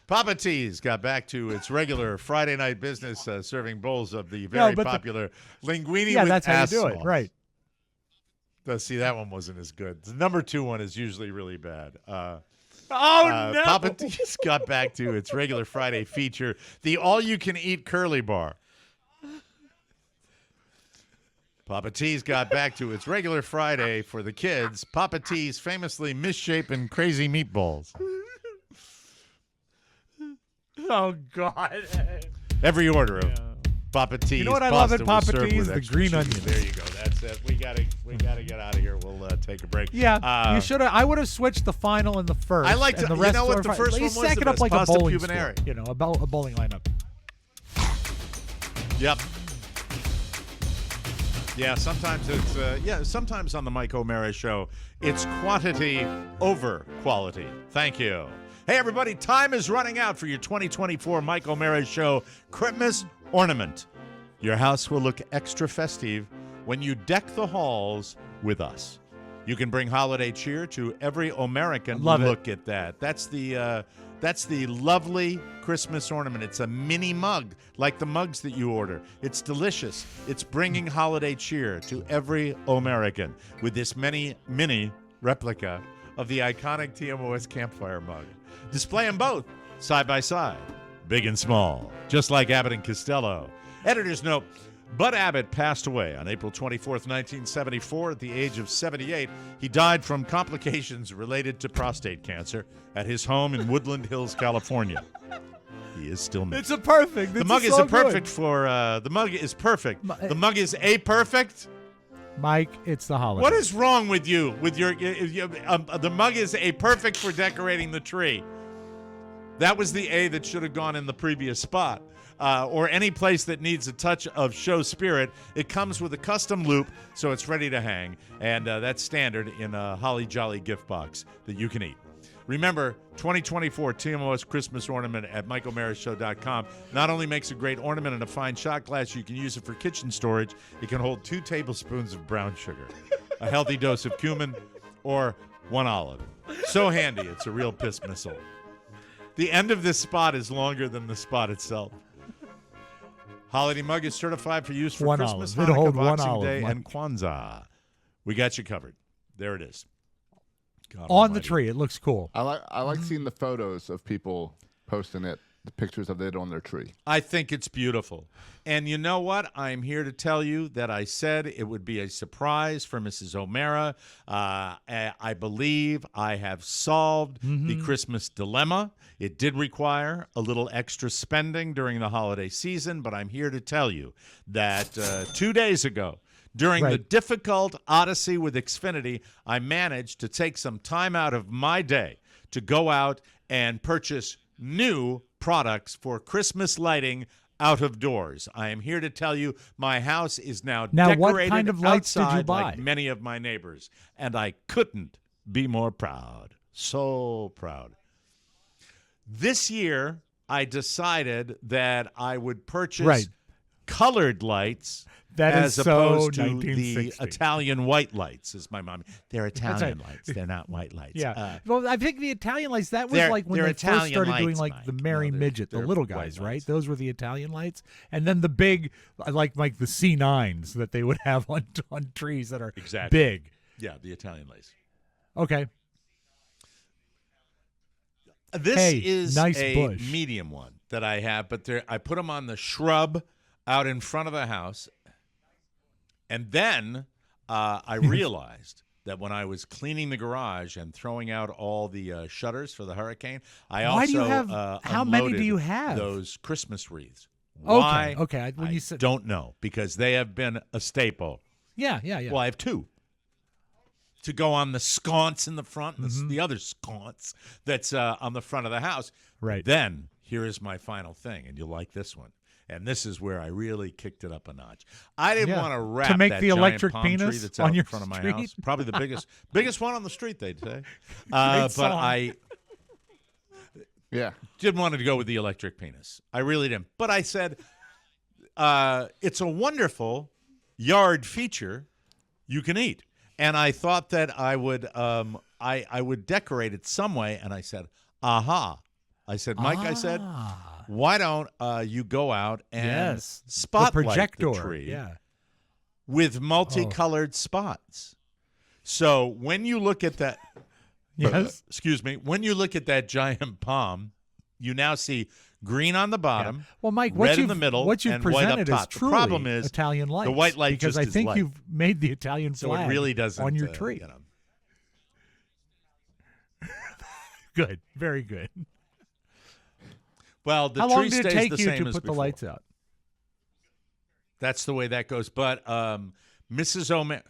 Papa T's got back to its regular Friday night business, serving bowls of the very popular linguine with that's how you do sauce. it, right? See, that one wasn't as good. The number 2 one is usually really bad. No! Papa T's got back to its regular Friday feature, the all-you-can-eat curly bar. Papa T's got back to its regular Friday for the kids. Papa T's famously misshapen crazy meatballs. Oh, God. Every order of Papa T's. You know what I pasta love at Papa was served T's? with The extra green cheese. onions. There you go. That's it. We gotta get out of here. We'll take a break. Yeah, you should have. I would have switched the final and the first. I like to. And the You rest know what? The first one was stack the it up best. like Pasta a bowling pubinare. score, a bowling lineup. Yep. Yeah, sometimes it's sometimes on the Mike O'Mara Show, it's quantity over quality. Thank you. Hey, everybody, time is running out for your 2024 Mike O'Mara Show Christmas ornament. Your house will look extra festive when you deck the halls with us. You can bring holiday cheer to every American. Look at that. That's the lovely Christmas ornament. It's a mini mug, like the mugs that you order. It's delicious. It's bringing holiday cheer to every American with this mini replica of the iconic TMOS campfire mug. Display them both, side by side, big and small, just like Abbott and Costello. Editor's note, Bud Abbott passed away on April 24th, 1974 at the age of 78. He died from complications related to prostate cancer at his home in Woodland Hills, California. He is still missing. It's a perfect. The mug is a perfect for the mug is perfect. The mug is a perfect. Mike, it's the holiday. What is wrong with you? With your the mug is a perfect for decorating the tree. That was the A that should have gone in the previous spot. Or any place that needs a touch of show spirit. It comes with a custom loop, so it's ready to hang. And that's standard in a Holly Jolly gift box that you can eat. Remember, 2024 TMOS Christmas ornament at MikeO'MaraShow.com not only makes a great ornament and a fine shot glass, you can use it for kitchen storage. It can hold 2 tablespoons of brown sugar, a healthy dose of cumin, or 1 olive. So handy, it's a real piss missile. The end of this spot is longer than the spot itself. Holiday mug is certified for use for one Christmas, olive. It'll Hanukkah, hold one Boxing olive, Day, Mike. and Kwanzaa. We got you covered. There it is. God On almighty. the tree. It looks cool. I like seeing the photos of people posting it, the pictures of it on their tree. I think it's beautiful. And you know what? I'm here to tell you that I said it would be a surprise for Mrs. O'Mara. I believe I have solved the Christmas dilemma. It did require a little extra spending during the holiday season, but I'm here to tell you that 2 days ago, during the difficult odyssey with Xfinity, I managed to take some time out of my day to go out and purchase new products for Christmas lighting out of doors. I am here to tell you my house is now decorated what kind of lights did you outside buy? like many of my neighbors, and I couldn't be more proud. So proud. This year, I decided that I would purchase colored lights That as is so opposed to the 1960. Italian white lights, as my mom. They're Italian right. lights. They're not white lights. Yeah. Well, I think the Italian lights, that was they're- like when they're they first Italian started doing lights, like Mike. the Merry No, Midget, the they're little white guys, right? lights. Those were the Italian lights. And then the big, like the C9s that they would have on trees that are Exactly. big. Yeah, the Italian lights. Okay. This Hey, is nice a bush. medium one that I have, but I put them on the shrub out in front of the house. And then I realized that when I was cleaning the garage and throwing out all the shutters for the hurricane, I Why also do you have- how many do unloaded you have? Those Christmas wreaths. Okay, Why? okay. When I you said- don't know, because they have been a staple. Yeah. Well, I have two to go on the sconce in the front, and Mm-hmm. the other sconce that's on the front of the house. Right. Then here is my final thing, and you'll like this one. And this is where I really kicked it up a notch. I didn't Yeah. want to To wrap make that the giant electric palm tree penis that's on out your in front of my street. house. Probably the biggest one on the street, they'd say. But song. I Yeah. didn't want to go with the electric penis. I really didn't. But I said, it's a wonderful yard feature you can eat. And I thought that I would I would decorate it some way. And I said, aha. I said, Mike, I said, why don't you go out and Yes. spotlight the projector. the tree Yeah. with multicolored spots? So when you look at that, Yes. excuse me, when you look at that giant palm, you now see green on the bottom, Well, Mike, red what in you've, the middle, what you've and white up presented is top. The truly problem is Italian lights. the white light because just I is think light. you've made the Italian so flag it really doesn't on your tree. You know. Good, very good. Well, the How tree long did it stays take the you same to as put the before. lights out? That's the way that goes. But Mrs. O'Mara,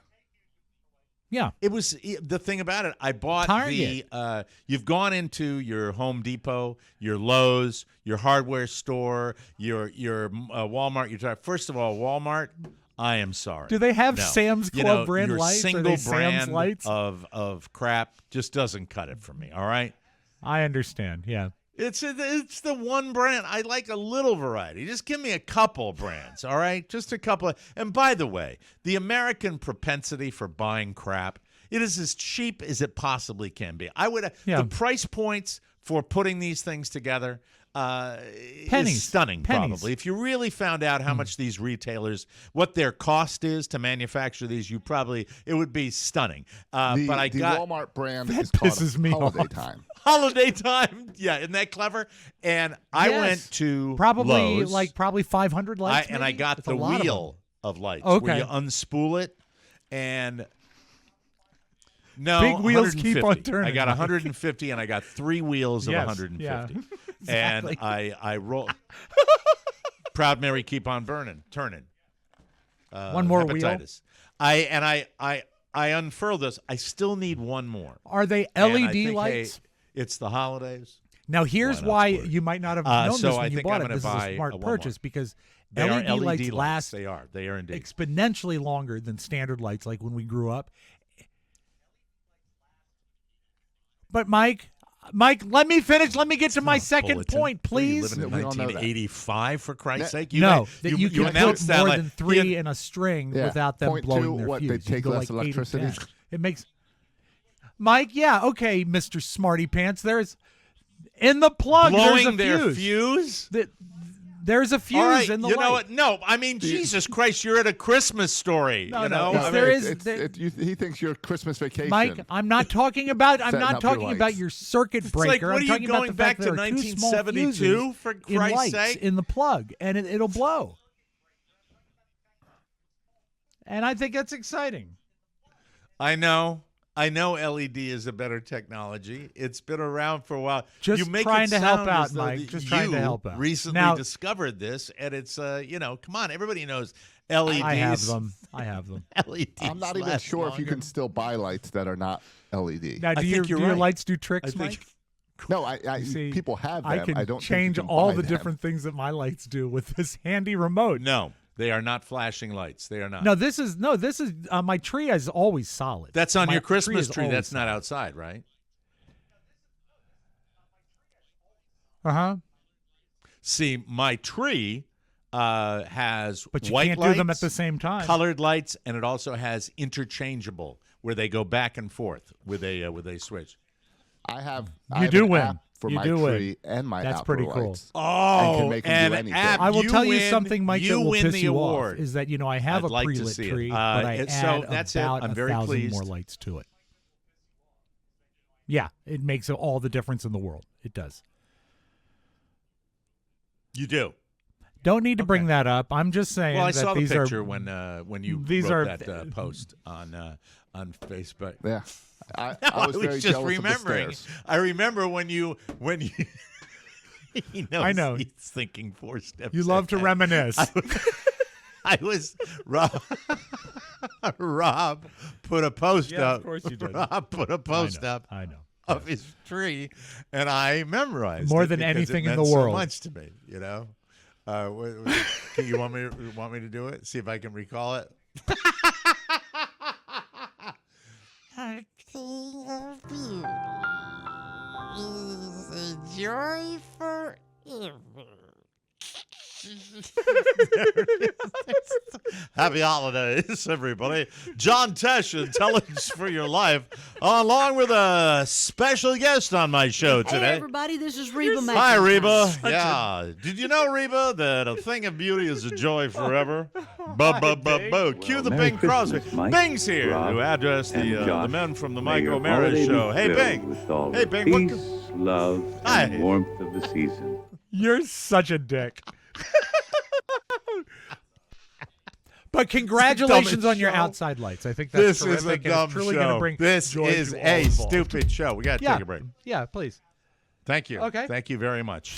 Yeah. it was the thing about it. I bought Target. you've gone into your Home Depot, your Lowe's, your hardware store, your Walmart. First of all, Walmart. I am sorry. Do they have No. Sam's You Club know, brand your lights? Are single they Sam's brand lights? of crap just doesn't cut it for me. All right. I understand. Yeah. It's the one brand. I like a little variety. Just give me a couple brands, all right? Just a couple. And by the way, the American propensity for buying crap, it is as cheap as it possibly can be. Yeah. The price points for putting these things together Pennies. is stunning, Pennies. probably. If you really found out how much these retailers, what their cost is to manufacture these, it would be stunning. The got Walmart brand That is called pisses me Holiday off. Time. holiday time. Yeah, isn't that clever? And I Yes. went to Probably Lowe's, 500 lights. and I maybe? got That's a the lot of them. wheel of lights Okay. where you unspool it, and no, Big wheels keep on 150. turning, I got Mike. 150, and I got 3 wheels of Yes, 150. yeah. And Exactly. I roll. Proud Mary, keep on turning. One more wheel? hepatitis. I unfurl this. I still need one more. Are they And I LED think, lights? Hey, it's the holidays. Now, here's Why not why splurge? you might not have So known this I when you think bought I'm it. gonna This is buy a a smart Walmart. purchase because They are LED lights LED last They are indeed. exponentially longer than standard lights, like when we grew up. But Mike, let me finish. Let me get to my second Bulletin. point, What are you please. living in We all know that. 1985, for Christ's sake. No, that you can announced put that more like- than 3 Yeah. in a string Yeah. without them Point blowing two, their what, they fuse. You take can go less like 8 or electricity? 10. It makes Mike, yeah, okay, Mr. Smarty Pants. There's in the plug. blowing there's a their fuse. fuse. There's a fuse All right, in the you know light. what? No, I mean, Jesus Christ, you're at a Christmas story. No, you no, know, it's- I there mean, is- He thinks you're Christmas vacation. Mike, I'm not talking about. I'm Setting not up your talking about lights. your circuit It's breaker. like, what I'm are you talking about going the fact back to there are two small 1972 fuses for in Christ's lights sake? in the plug, and it'll blow. And I think that's exciting. I know LED is a better technology. It's been around for a while. Just you make trying it to help sound out, as though Mike. that Just trying to you help out. recently Now- discovered this, and it's come on, everybody knows LEDs. I have them. I have them. LEDs. I'm not even last sure if you longer. can still buy lights that are not LED. Now, I do think your you're do your right. lights do I tricks, think- Mike? No, I See, people have them. I can don't change think you can all buy the them. different things that my lights do with this handy remote. No, they are not flashing lights. They are not. No, this is my tree is always solid. That's on My your Christmas is tree. always That's not outside, right? Uh-huh. See, my tree has But you white can't lights, do them at the same time. colored lights, and it also has interchangeable where they go back and forth with a switch. I have do an win. app for You my do win. tree and my That's outdoor pretty cool. lights. Oh, and can make them do an anything. app. I will You tell you win- something, Mike, you that will win piss the you award. off is that, I have I'd a like to pre-lit see it. tree, but I so add that's it. about I'm very 1,000 pleased. more lights to it. Yeah, it makes all the difference in the world. It does. You do. Don't need to bring that up. I'm just saying Well, I that saw the these picture are when you these wrote are- that post on Facebook. Yeah. I I was was very just jealous remembering. of the stairs. I remember when you he knows I know. he's thinking 4 steps. you love to ahead. reminisce. I was Rob put a post Yeah, up. of course you did. Rob put a post up I know. of his tree, and I memorized More it than because anything it in meant the world. So much to me, you want me to do it? See if I can recall it. A king of beauty is a joy forever. Happy holidays, everybody. John Tesh, Intelligence for Your Life, along with a special guest on my show Hey, today. everybody, this is Reba McIntyre. Hi, Reba. Yeah. Did you know, Reba, that a thing of beauty is a joy forever? Boo. Cue the Merry Bing Crosby. Christmas, Mike, Bing's here Rob, to address and the Josh. men from the May Mike your O'Mara holiday be Show. Hey, filled Bing. with all Hey, the Bing. peace, love, Hi. and warmth of the season. You're such a dick. But congratulations on your show. outside lights. I think that's This is a terrific. and dumb it's truly show. going to bring This joy is to all a involved. stupid show. We got to take a break. Yeah, please. Thank you. Okay. Thank you very much.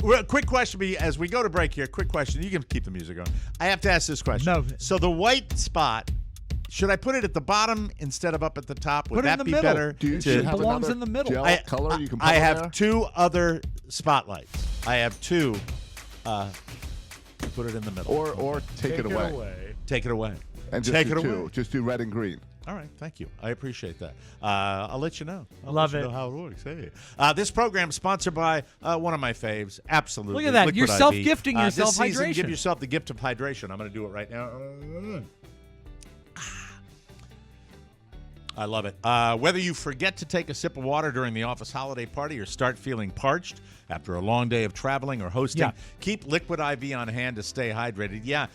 Well, quick question as we go to break here. Quick question. You can keep the music on. I have to ask this question. No. So the white spot, should I put it at the bottom instead of up at the top? Would Put it that in the be middle. better? Do you It have belongs another in the middle. Gel color you can put I on have there? 2 other spotlights. I have 2. Put it in the middle. Or take it away. Take it away. And just take do it two. away. Just do red and green. All right, thank you. I appreciate that. I'll let you know. I'll Love let you it. know how it works. Hey. This program is sponsored by one of my faves. Absolutely. Look at that. Liquid You're IV. self-gifting yourself this season, hydration. Give yourself the gift of hydration. I'm going to do it right now. I love it. Whether you forget to take a sip of water during the office holiday party or start feeling parched after a long day of traveling or hosting, Yeah. keep Liquid IV on hand to stay hydrated. Yeah.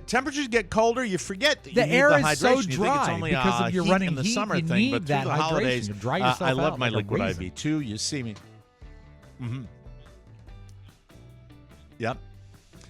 Temperatures get colder. You forget that The you need air the is hydration. so You think it's dry only because of your heat running in the heat. summer You thing, need but that through the hydration. holidays, You dry yourself I love out my like a Liquid raisin. IV too. You see me. Yep.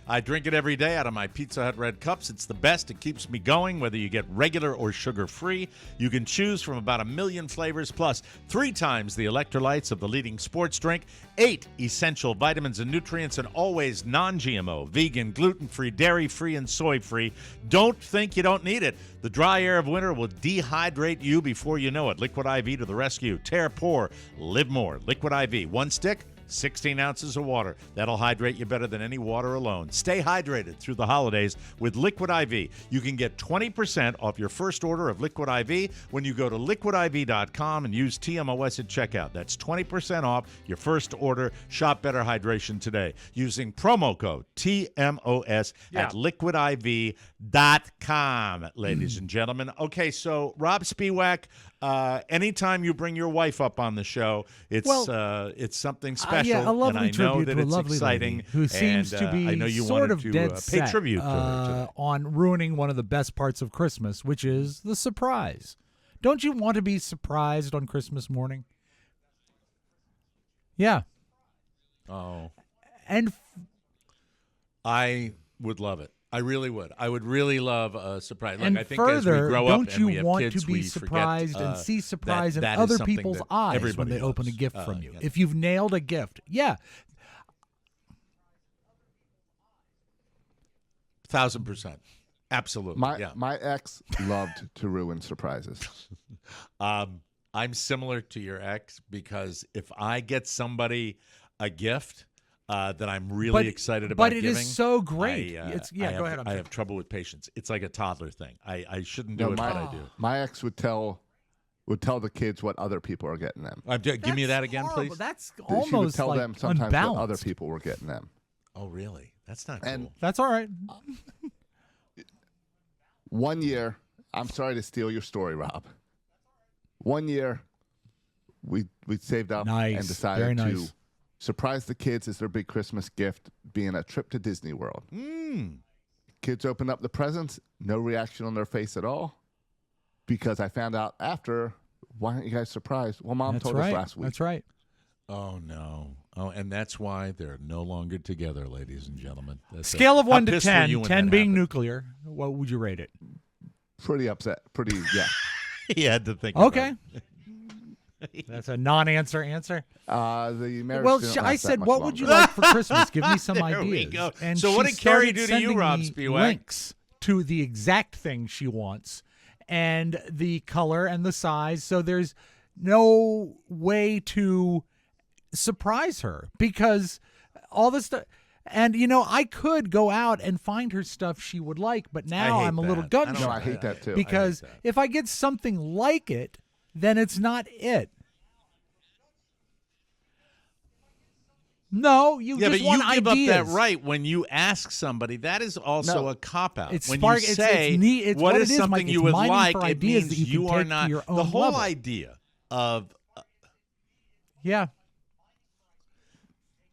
I drink it every day out of my Pizza Hut red cups. It's the best. It keeps me going, whether you get regular or sugar-free. You can choose from about 1 million flavors, plus 3 times the electrolytes of the leading sports drink, 8 essential vitamins and nutrients, and always non-GMO, vegan, gluten-free, dairy-free, and soy-free. Don't think you don't need it. The dry air of winter will dehydrate you before you know it. Liquid IV to the rescue. Tear, pour, live more. Liquid IV. 1 stick, 16 ounces of water. That'll hydrate you better than any water alone. Stay hydrated through the holidays with Liquid IV. You can get 20% off your first order of Liquid IV when you go to liquidiv.com and use TMOS at checkout. That's 20% off your first order. Shop Better Hydration today using promo code TMOS at liquidiv.com, ladies and gentlemen. Okay, so Rob Spiewak, anytime you bring your wife up on the show, it's something special. Yeah, a lovely and I know tribute that to a it's lovely exciting. lady who seems and, to be I know you sort wanted of to dead pay set tribute to her today. on ruining one of the best parts of Christmas, which is the surprise. Don't you want to be surprised on Christmas morning? Yeah. Oh, And I would love it. I really would. I would really love a surprise. Like, and I think further, as we grow don't up and you we have want kids, to be we surprised forget, and see surprise that in is other something people's that eyes when everybody they open a loves. gift from you? Yeah. If you've nailed a gift, yeah. 1,000%. Absolutely. My ex loved to ruin surprises. I'm similar to your ex because if I get somebody a gift that I'm really excited about but it giving, is so great. go ahead. I have trouble with patience. It's like a toddler thing. I shouldn't do it, but I do. My ex would tell the kids what other people are getting them. Give me that again, horrible. please. That's She would almost tell like them sometimes what other unbalanced. people were getting them. Oh, really? That's not cool. And That's all right. one year, I'm sorry to steal your story, Rob. One year, we saved up Nice. and decided Very to nice. surprise the kids as their big Christmas gift, being a trip to Disney World. Kids opened up the presents, no reaction on their face at all, because I found out after, why aren't you guys surprised? Well, Mom That's told right. us last week. That's right. Oh, no. Oh, and that's why they're no longer together, ladies and gentlemen. Scale of How 1 to pissed were 10, you when 10 that being happened? nuclear. What would you rate it? Pretty upset. Pretty, yeah. He had to think Okay. about it. That's a non-answer answer. The marriage Well, didn't I last that said, much what would you longer. like for Christmas? Give me some There ideas. we go. And So what she did Carrie started do to you, sending Rob me Spiewak? links to the exact thing she wants and the color and the size. So there's no way to surprise her because all this stuff. And, I could go out and find her stuff she would like, but now hate I'm a little that. gun I No, shy. I hate that too. Because I hate that. if I get something like it, then it's not it. No, you Yeah, just but want you give ideas. up that right when you ask somebody. That is also No. a cop-out. It's when spark- you it's- say, it's neat- it's what is it is, something Mike. you It's would mining like, for it ideas means that you can are take to not. your The own whole level. idea of... Yeah.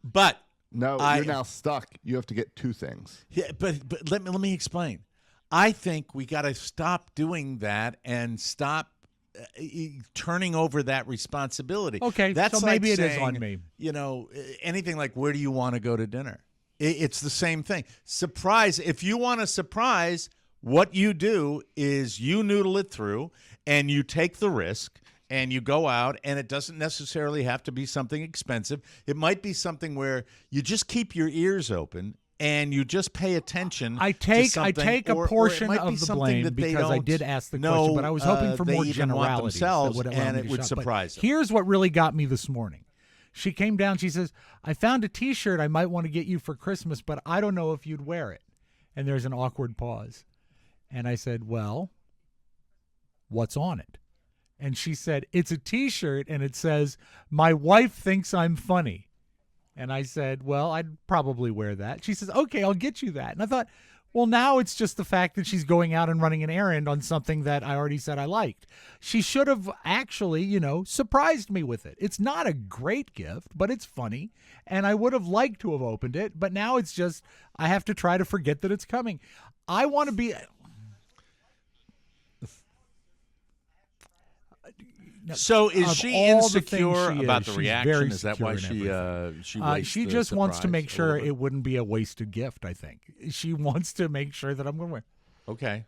but... No, I- you're now stuck. You have to get two things. Yeah, but let me explain. I think we got to stop doing that and stop turning over that responsibility. Okay, that's so like maybe it is saying, on me. Anything like, where do you want to go to dinner? It's the same thing. Surprise. If you want a surprise, what you do is you noodle it through and you take the risk. And you go out, and it doesn't necessarily have to be something expensive. It might be something where you just keep your ears open and you just pay attention. I to take something, a or it portion might be of the something blame that they because I don't did ask the know, question, but I was hoping for they more even want generalities themselves, that would allow and me it to would shop. But surprise them. here's what really got me this morning. She came down. She says, "I found a T-shirt I might want to get you for Christmas, but I don't know if you'd wear it." And there's an awkward pause, and I said, "Well, what's on it?" And she said, "It's a T-shirt, and it says, 'My wife thinks I'm funny.'" And I said, "Well, I'd probably wear that." She says, "Okay, I'll get you that." And I thought, well, now it's just the fact that she's going out and running an errand on something that I already said I liked. She should have actually, surprised me with it. It's not a great gift, but it's funny. And I would have liked to have opened it, but now it's just, I have to try to forget that it's coming. I want to be... So is Of she all the insecure things she about is, the she's reaction? very Is that why secure in she everything. wastes She the just wants to surprise make a sure little bit? it wouldn't be a wasted gift, I think. She wants to make sure that I'm going to wear. Okay.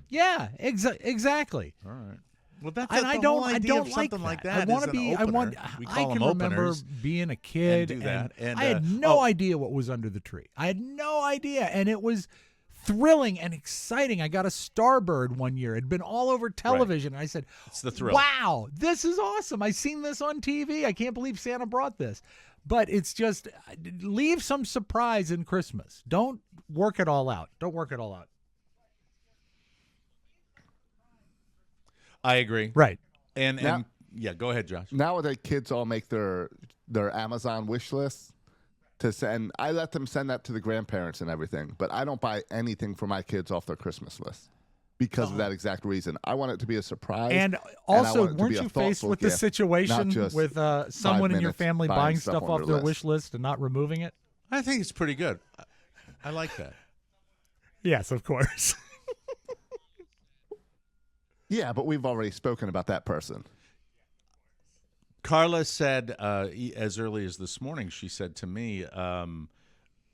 Yeah, exactly. All right. Well, that's And the I whole don't idea of like something like that. that. I want is to an be. I want. opener. We I call can them remember openers being a kid, and do that. And, I had no idea what was under the tree. I had no idea, and it was thrilling and exciting. I got a Starbird one year. It'd been all over television. And I said, It's the thrill. "Wow, this is awesome! I seen this on TV. I can't believe Santa brought this." But it's just leave some surprise in Christmas. Don't work it all out. Don't work it all out. I agree. Right. And Now- yeah, go ahead, Josh. Nowadays, kids all make their Amazon wish lists to send. I let them send that to the grandparents and everything, but I don't buy anything for my kids off their Christmas list because of that exact reason. I want it to be a surprise. And I also, want it to weren't be a you faced thoughtful with the gift, situation not just with someone in your minutes family buying buying stuff stuff on off their their list. wish list and not removing it? I think it's pretty good. I like that. Yes, of course. Yeah, but we've already spoken about that person. Carla said, as early as this morning, she said to me, I'm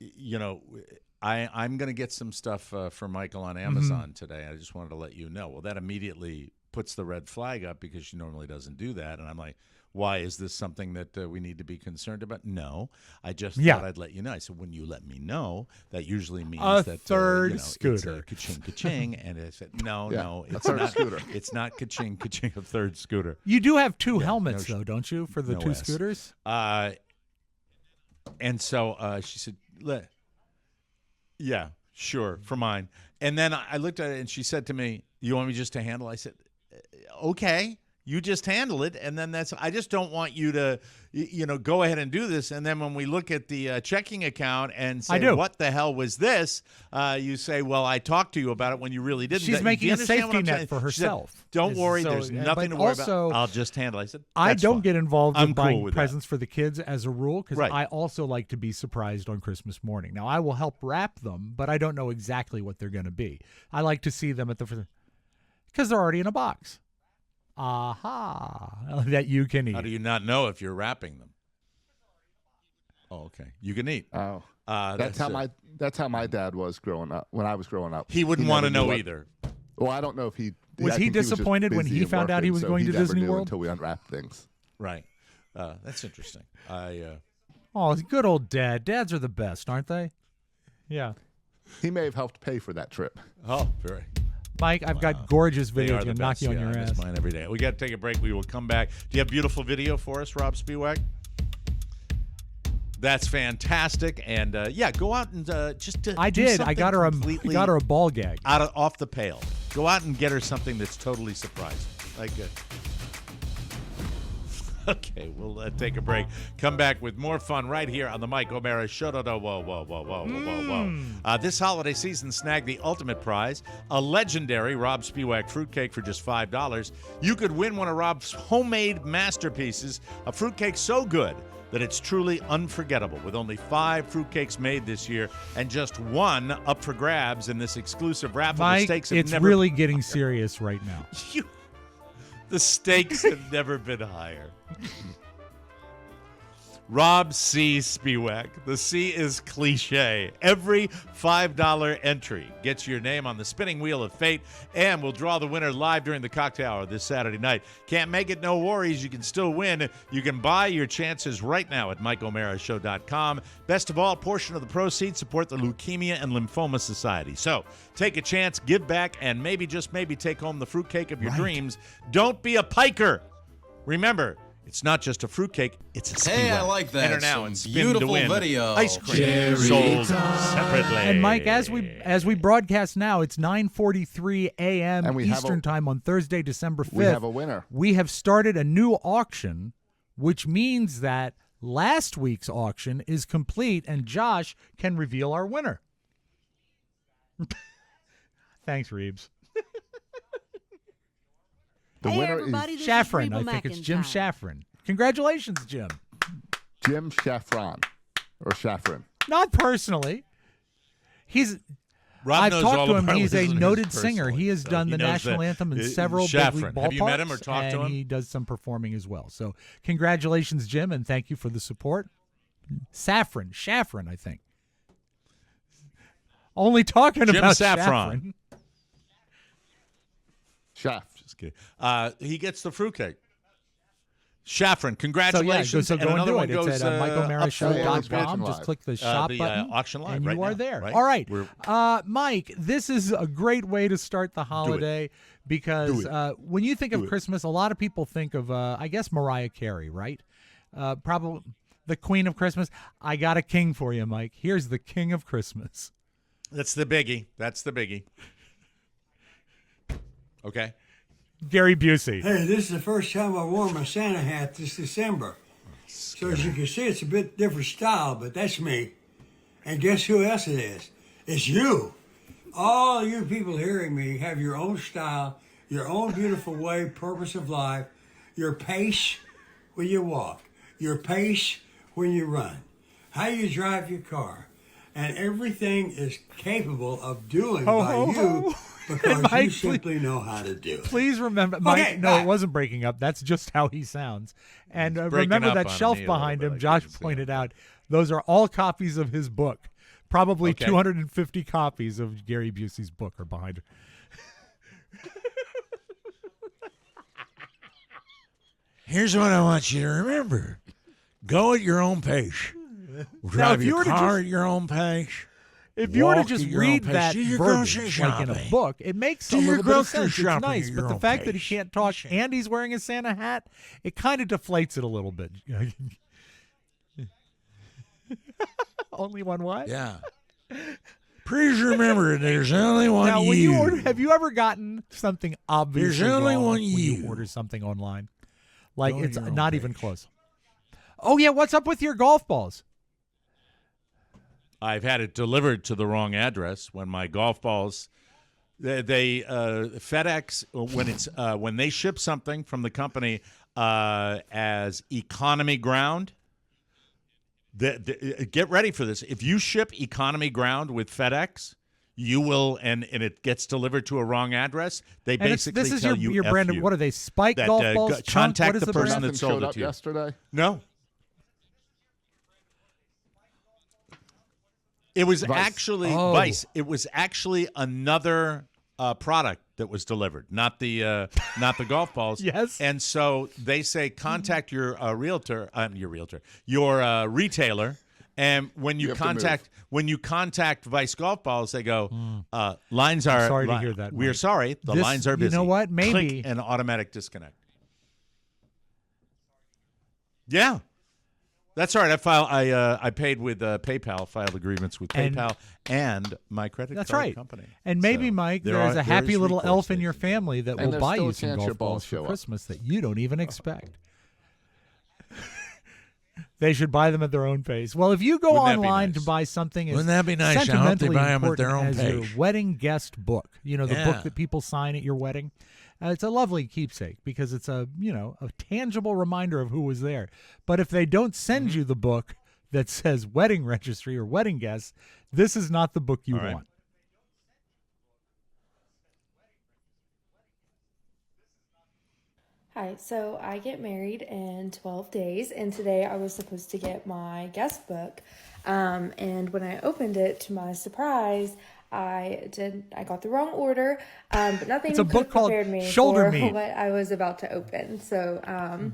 going to get some stuff for Michael on Amazon today. I just wanted to let you know. Well, that immediately puts the red flag up because she normally doesn't do that. And I'm like, why? Is this something that we need to be concerned about? No. I just thought I'd let you know. I said, when you let me know, that usually means A that third it's scooter. ka-ching, ka-ching. And I said, no, a it's third not. scooter. It's not ka-ching, ka-ching, a third scooter. You do have two helmets, though, don't you, for the no two S. scooters? And so she said, yeah, sure, for mine. And then I looked at it, and she said to me, you want me just to handle? I said, okay. You just handle it, and then I just don't want you to, go ahead and do this, and then when we look at the checking account and say, what the hell was this? You say, well, I talked to you about it when you really didn't. She's making a safety net for herself. Said, don't worry, there's nothing to worry about. I'll just handle it. I said, I don't fine. get involved I'm with cool buying with presents for the kids as a rule because Right. I also like to be surprised on Christmas morning. Now, I will help wrap them, but I don't know exactly what they're going to be. I like to see them because they're already in a box. Aha, that you can eat. How do you not know if you're wrapping them? Oh, okay. You can eat. Oh, that's how my dad was growing up. When I was growing up, He wouldn't want to know either. Well, I don't know if he Was he I think just disappointed when busy he and found out he working, was so going he to never Disney knew World? until we unwrapped things. Right. That's interesting. Oh, good old dad. Dads are the best, aren't they? Yeah. He may have helped pay for that trip. Oh, very. Mike, I've got gorgeous They videos are going the to knock best. you on Yeah, your I miss ass. mine every day. We got to take a break. We will come back. Do you have beautiful video for us, Rob Spiewak? That's fantastic. And go out and just do I did. I something got her a ball gag. off the pale. Go out and get her something that's totally surprising. Like Okay, we'll take a break. Come back with more fun right here on the Mike O'Mara Show. Whoa. This holiday season, snag the ultimate prize, a legendary Rob Spiewak fruitcake for just $5. You could win one of Rob's homemade masterpieces, a fruitcake so good that it's truly unforgettable, with only 5 fruitcakes made this year and just 1 up for grabs in this exclusive raffle. Mike, The stakes have it's never really getting serious right now. The stakes have never been higher. Rob C. Spiewak. The C is cliche. Every $5 entry gets your name on the spinning wheel of fate, and we'll draw the winner live during the cocktail hour this Saturday night. Can't make it, no worries. You can still win. You can buy your chances right now at MikeO'MaraShow.com. Best of all, portion of the proceeds support the Leukemia and Lymphoma Society. So take a chance, give back, and maybe, just maybe, take home the fruitcake of your dreams. Don't be a piker. Remember, it's not just a fruitcake, it's a Spiewak. Hey, I like that. Enter now Some and spin beautiful to win video. ice cream sold separately. And Mike, as we broadcast now, it's 9:43 a.m. And we have Eastern Time on Thursday, December 5th. We have a winner. We have started a new auction, which means that last week's auction is complete, and Josh can reveal our winner. Thanks, Reeves. The winner is Shaffron. I think it's Jim Shaffron. Congratulations, Jim. Jim Shaffron, or Shaffron. Not personally. Rob I've knows talked all to him. about He's a listeners noted singer. personally, He has so done he the knows national that. anthem in several big Shaffron. league ballparks. Have you met him or talked to and him? he does some performing as well. So congratulations, Jim, and thank you for the support. Shaffron, I think. Only talking Jim about Saffron. Shaft. Just kidding. He gets the fruitcake. Shaffron, congratulations. So go and and another do one it. goes It's at up for MikeO'MaraShow.com. Just click the shop button. Auction live and right you are now, there. right? All right. Mike, this is a great way to start the holiday because when you think of Christmas, a lot of people think of, I guess, Mariah Carey, right? Probably the Queen of Christmas. I got a king for you, Mike. Here's the King of Christmas. That's the biggie. Okay. Gary Busey. Hey, this is the first time I wore my Santa hat this December. So as you can see, it's a bit different style, but that's me. And guess who else it is? It's you. All you people hearing me have your own style, your own beautiful way, purpose of life, your pace when you walk, your pace when you run, how you drive your car, and everything is capable of doing by you because Mike, you simply know how to do it. Please remember, Mike, Okay, no, it wasn't breaking up. That's just how he sounds. And remember up that on shelf me a behind little him, bit, I Josh can see pointed out, those are all copies of his book. Probably Okay. 250 copies of Gary Busey's book are behind her. Here's what I want you to remember. Go at your own pace. Drive your car at your own pace. If you were to Walk just at your read own pace. that Do your verbiage, grocery like in a shopping. book, it makes Do a your little bit of grocery sense. It's shopping nice, at but your the own fact that he pace. can't talk and he's wearing a Santa hat, it kind of deflates it a little bit. Only one what? Yeah. Please remember, there's only one Now, you. when you order, have you ever gotten something obviously There's only wrong one when you you. order something online? Like, Go to it's your own not page. even close. Oh, yeah, what's up with your golf balls? I've had it delivered to the wrong address when my golf balls. They FedEx when they ship something from the company as economy ground. Get ready for this. If you ship economy ground with FedEx, you will, and it gets delivered to a wrong address. They And basically this is tell your you brand F of, what are they, Spike that, golf balls? Chunk? contact What is the the person brand? that sold showed it up to you. yesterday. No. It was Vice. actually Oh. Vice. It was actually another product that was delivered, not the golf balls. Yes. And so they say contact your retailer, and when you have to contact Vice Golf Balls, they go lines are. sorry to hear that, We are Mike. sorry. The This- lines are you busy. know what? Maybe- Click an automatic disconnect. Yeah. That's all right. I paid with PayPal, filed agreements with And- PayPal and my credit That's card right. company. And maybe, So Mike, there there's are- a happy there is little recourse elf in they your can- family that And will there's buy still you a some chance your golf balls balls for show up. Christmas that you don't even expect. They should buy them at their own pace. Well, if you go Wouldn't that be online nice? to buy something as Wouldn't that be nice? I hope they sentimentally buy 'em at their important own as your pace. wedding guest book, the Yeah. book that people sign at your wedding, it's a lovely keepsake because it's a tangible reminder of who was there. But if they don't send you the book that says wedding registry or wedding guests, this is not the book you All right. want. Hi, so I get married in 12 days, and today I was supposed to get my guest book. And when I opened it, to my surprise, I got the wrong order, but nothing It's a could book have called prepared me Shoulder for Meat. what I was about to open. So,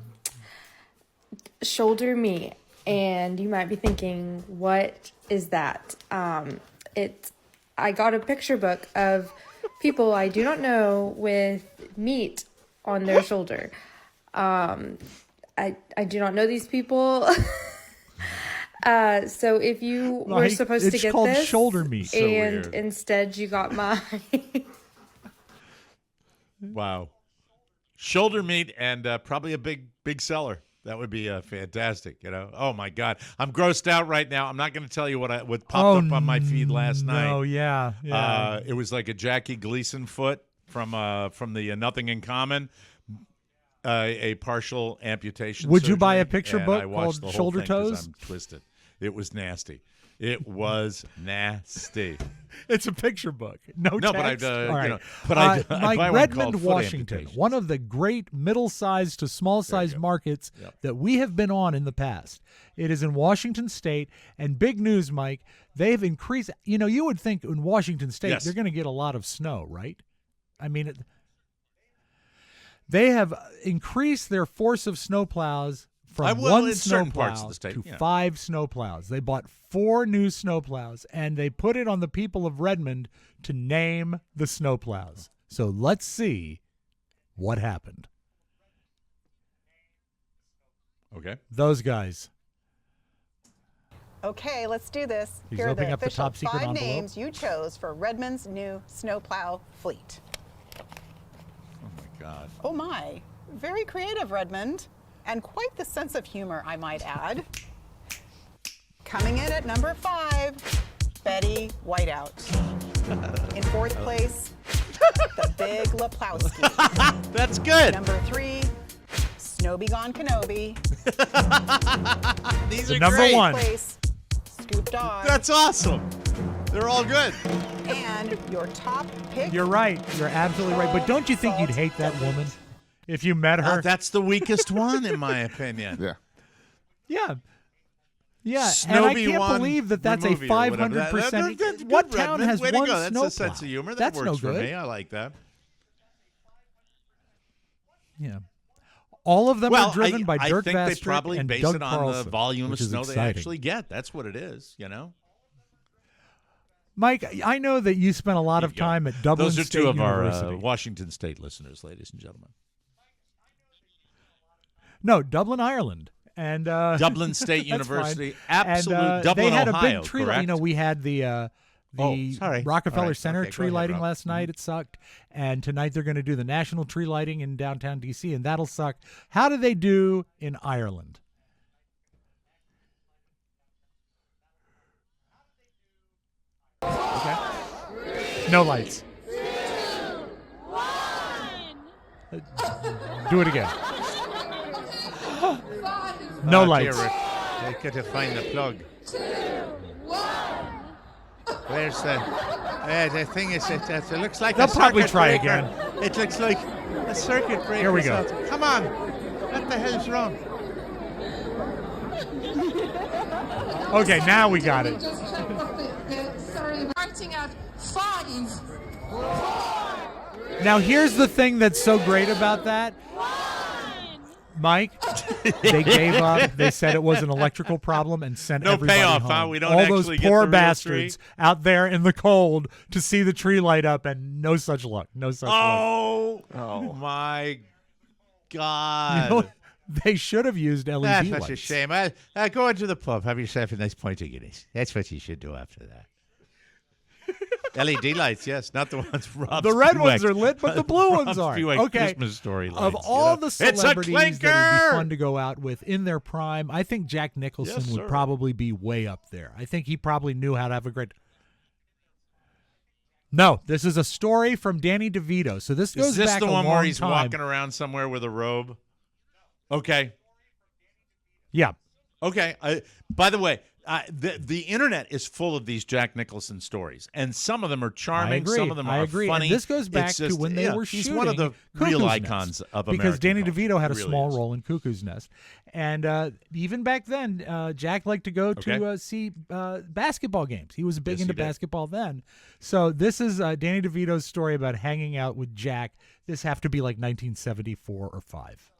Shoulder Meat, and you might be thinking, what is that? I got a picture book of people I do not know with meat on their shoulder. I do not know these people. So if you were Like, supposed to it's get called this, Shoulder Meat. So and weird. instead you got my Wow. Shoulder meat and probably a big seller. That would be fantastic, Oh my God, I'm grossed out right now. I'm not going to tell you what popped up on my feed last night. Oh yeah. It was like a Jackie Gleason foot from the Nothing in Common, a partial amputation. Would you buy a surgery, picture and book I watched called the whole Shoulder thing 'cause Toes? I'm twisted. It was nasty. It was nasty. It's a picture book. No, No, but text. I'd, All right. I'd Mike, buy one Redmond, called Foot Washington, Amputation. one of the great middle-sized to small-sized markets that we have been on in the past. It is in Washington State, and big news, Mike, they've increased. You would think in Washington State Yes. they're going to get a lot of snow, right? I mean, they have increased their force of snowplows from one in certain parts of snowplow the state, to yeah. 5 snowplows. They bought 4 new snowplows, and they put it on the people of Redmond to name the snowplows. So let's see what happened. Okay. Those guys. Okay, let's do this. He's Here are opening the up the official top secret 5 envelope. names you chose for Redmond's new snowplow fleet. Oh my God. Oh my, very creative, Redmond, and quite the sense of humor, I might add. Coming in at number 5, Betty Whiteout. In 4th place, the Big Leplowski. That's good. Number 3, Snow Be Gone Kenobi. These The are number great. 1. Place, Scoop Dog. That's awesome. They're all good. And your top pick. You're right. You're absolutely right. But don't you think you'd hate that woman if you met her? That's the weakest one, in my opinion. Yeah. Yeah. Yeah, Snowy and I can't one, believe that that's a remove you or whatever. 500%. That's good, What town Redmond. has Way to one go. That's snowplow? a sense of humor. That That's works no for good. me. I like that. Yeah. All of them Well, are driven by Dirk I think they Vastrick probably and base Doug it on Carlson, the volume of which is snow they exciting. actually get. That's what it is, Mike, I know that you spent a lot of time at Dublin Those are State two of University. our Washington State listeners, ladies and gentlemen. No, Dublin, Ireland. And Dublin State that's University, fine. absolute and, Dublin, they had Ohio, a big tree. correct? We had the the Rockefeller All right. Center Okay, go tree ahead, lighting Rob. last night. It sucked. And tonight they're going to do the national tree lighting in downtown D.C., and that'll suck. How do they do in Ireland? Okay. No lights. Do it again. No lights. I got to find the plug. Where's the thing is, it looks like They'll a probably circuit try breaker. again. It looks like a circuit breaker. Here we go. Come on. What the hell's wrong? Okay, now we got it. Marching at 5. Now, here's the thing that's so great about that. Mike, they gave up. They said it was an electrical problem and sent No everybody payoff, home. huh? We don't All those actually get poor the real bastards tree. out there in the cold to see the tree light up, and no such luck. No such luck. Oh my God. You know, they should have used LED That's lights. such a shame. Go into the pub. Have yourself a nice pint of Guinness. That's what you should do after that. LED lights, yes, not the ones Rob The red Spewak- ones are lit, but the blue Rob ones aren't. Spewak Okay. Christmas story lights, Of all the It's a celebrities that would clinker! be fun to go out with in their prime, I think Jack Nicholson Yes, would sir. probably be way up there. I think he probably knew how to have a great. No, this is a story from Danny DeVito. So this goes Is this back the a one long where he's time. walking around somewhere with a robe? Okay. Yeah. Okay. By the way, the internet is full of these Jack Nicholson stories, and some of them are charming. I agree. Some of them I are agree. funny. And this goes back It's to just- when they were he's shooting one of the Cuckoo's real Nest, icons of because American Danny culture. DeVito had a He really small is. role in Cuckoo's Nest, and even back then, Jack liked to go to Okay. see basketball games. He was big Yes, into he did. basketball then. So this is Danny DeVito's story about hanging out with Jack. This have to be like 1974 or 5.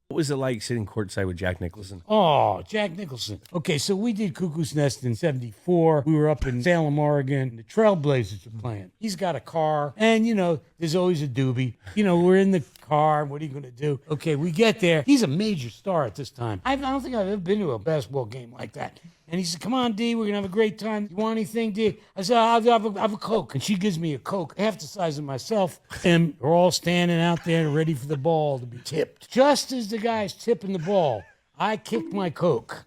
What was it like sitting courtside with Jack Nicholson? Oh, Jack Nicholson. Okay, so we did Cuckoo's Nest in 74. We were up in Salem, Oregon. The Trailblazers were playing. He's got a car, and, you know, there's always a doobie. You know, we're in the car. What are you going to do? Okay, we get there. He's a major star at this time. I don't think I've ever been to a basketball game like that. And he said, come on, D, we're going to have a great time. You want anything, D? I said, I'll have a Coke. And she gives me a Coke, half the size of myself. And we're all standing out there ready for the ball to be tipped. Just as the guy's tipping the ball, I kick my Coke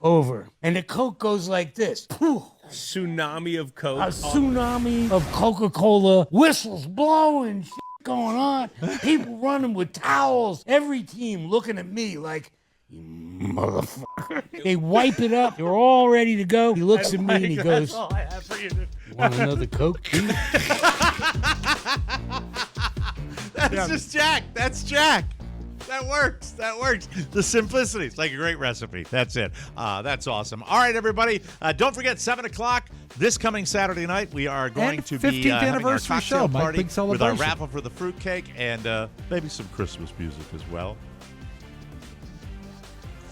over. And the Coke goes like this. Poof. Tsunami of Coke. A tsunami of Coca-Cola, whistles blowing, shit going on, people running with towels, every team looking at me like, you motherfucker. They wipe it up. They're all ready to go. He looks at me and he goes, all I have for you. You want another Coke? That's just Jack. That's Jack. That works. That works. The simplicity. It's like a great recipe. That's it. That's awesome. All right, everybody. Don't forget, 7 o'clock this coming Saturday night, we are going And to be 15th having our anniversary cocktail show, Mike, party big with our celebration. raffle for the fruitcake and maybe some Christmas music as well.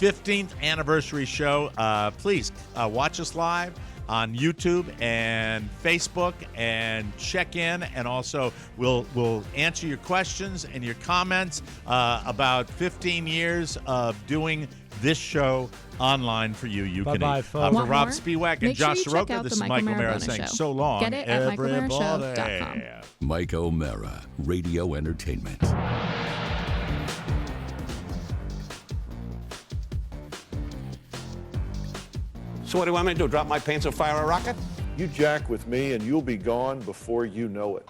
15th anniversary show. Please watch us live on YouTube and Facebook and check in, and also we'll answer your questions and your comments about 15 years of doing this show online for you. You Bye-bye, can folks. for Want Rob more? Spewak and Make sure Josh you check Soroka. out This the is Mike Mike O'Mara O'Mara saying Show. so long. Get it at everybody. MikeO'MaraShow.com. Mike O'Mara, Radio Entertainment. So what do you want me to do? Drop my pants and fire a rocket? You jack with me and you'll be gone before you know it.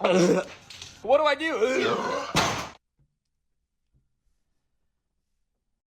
What do I do?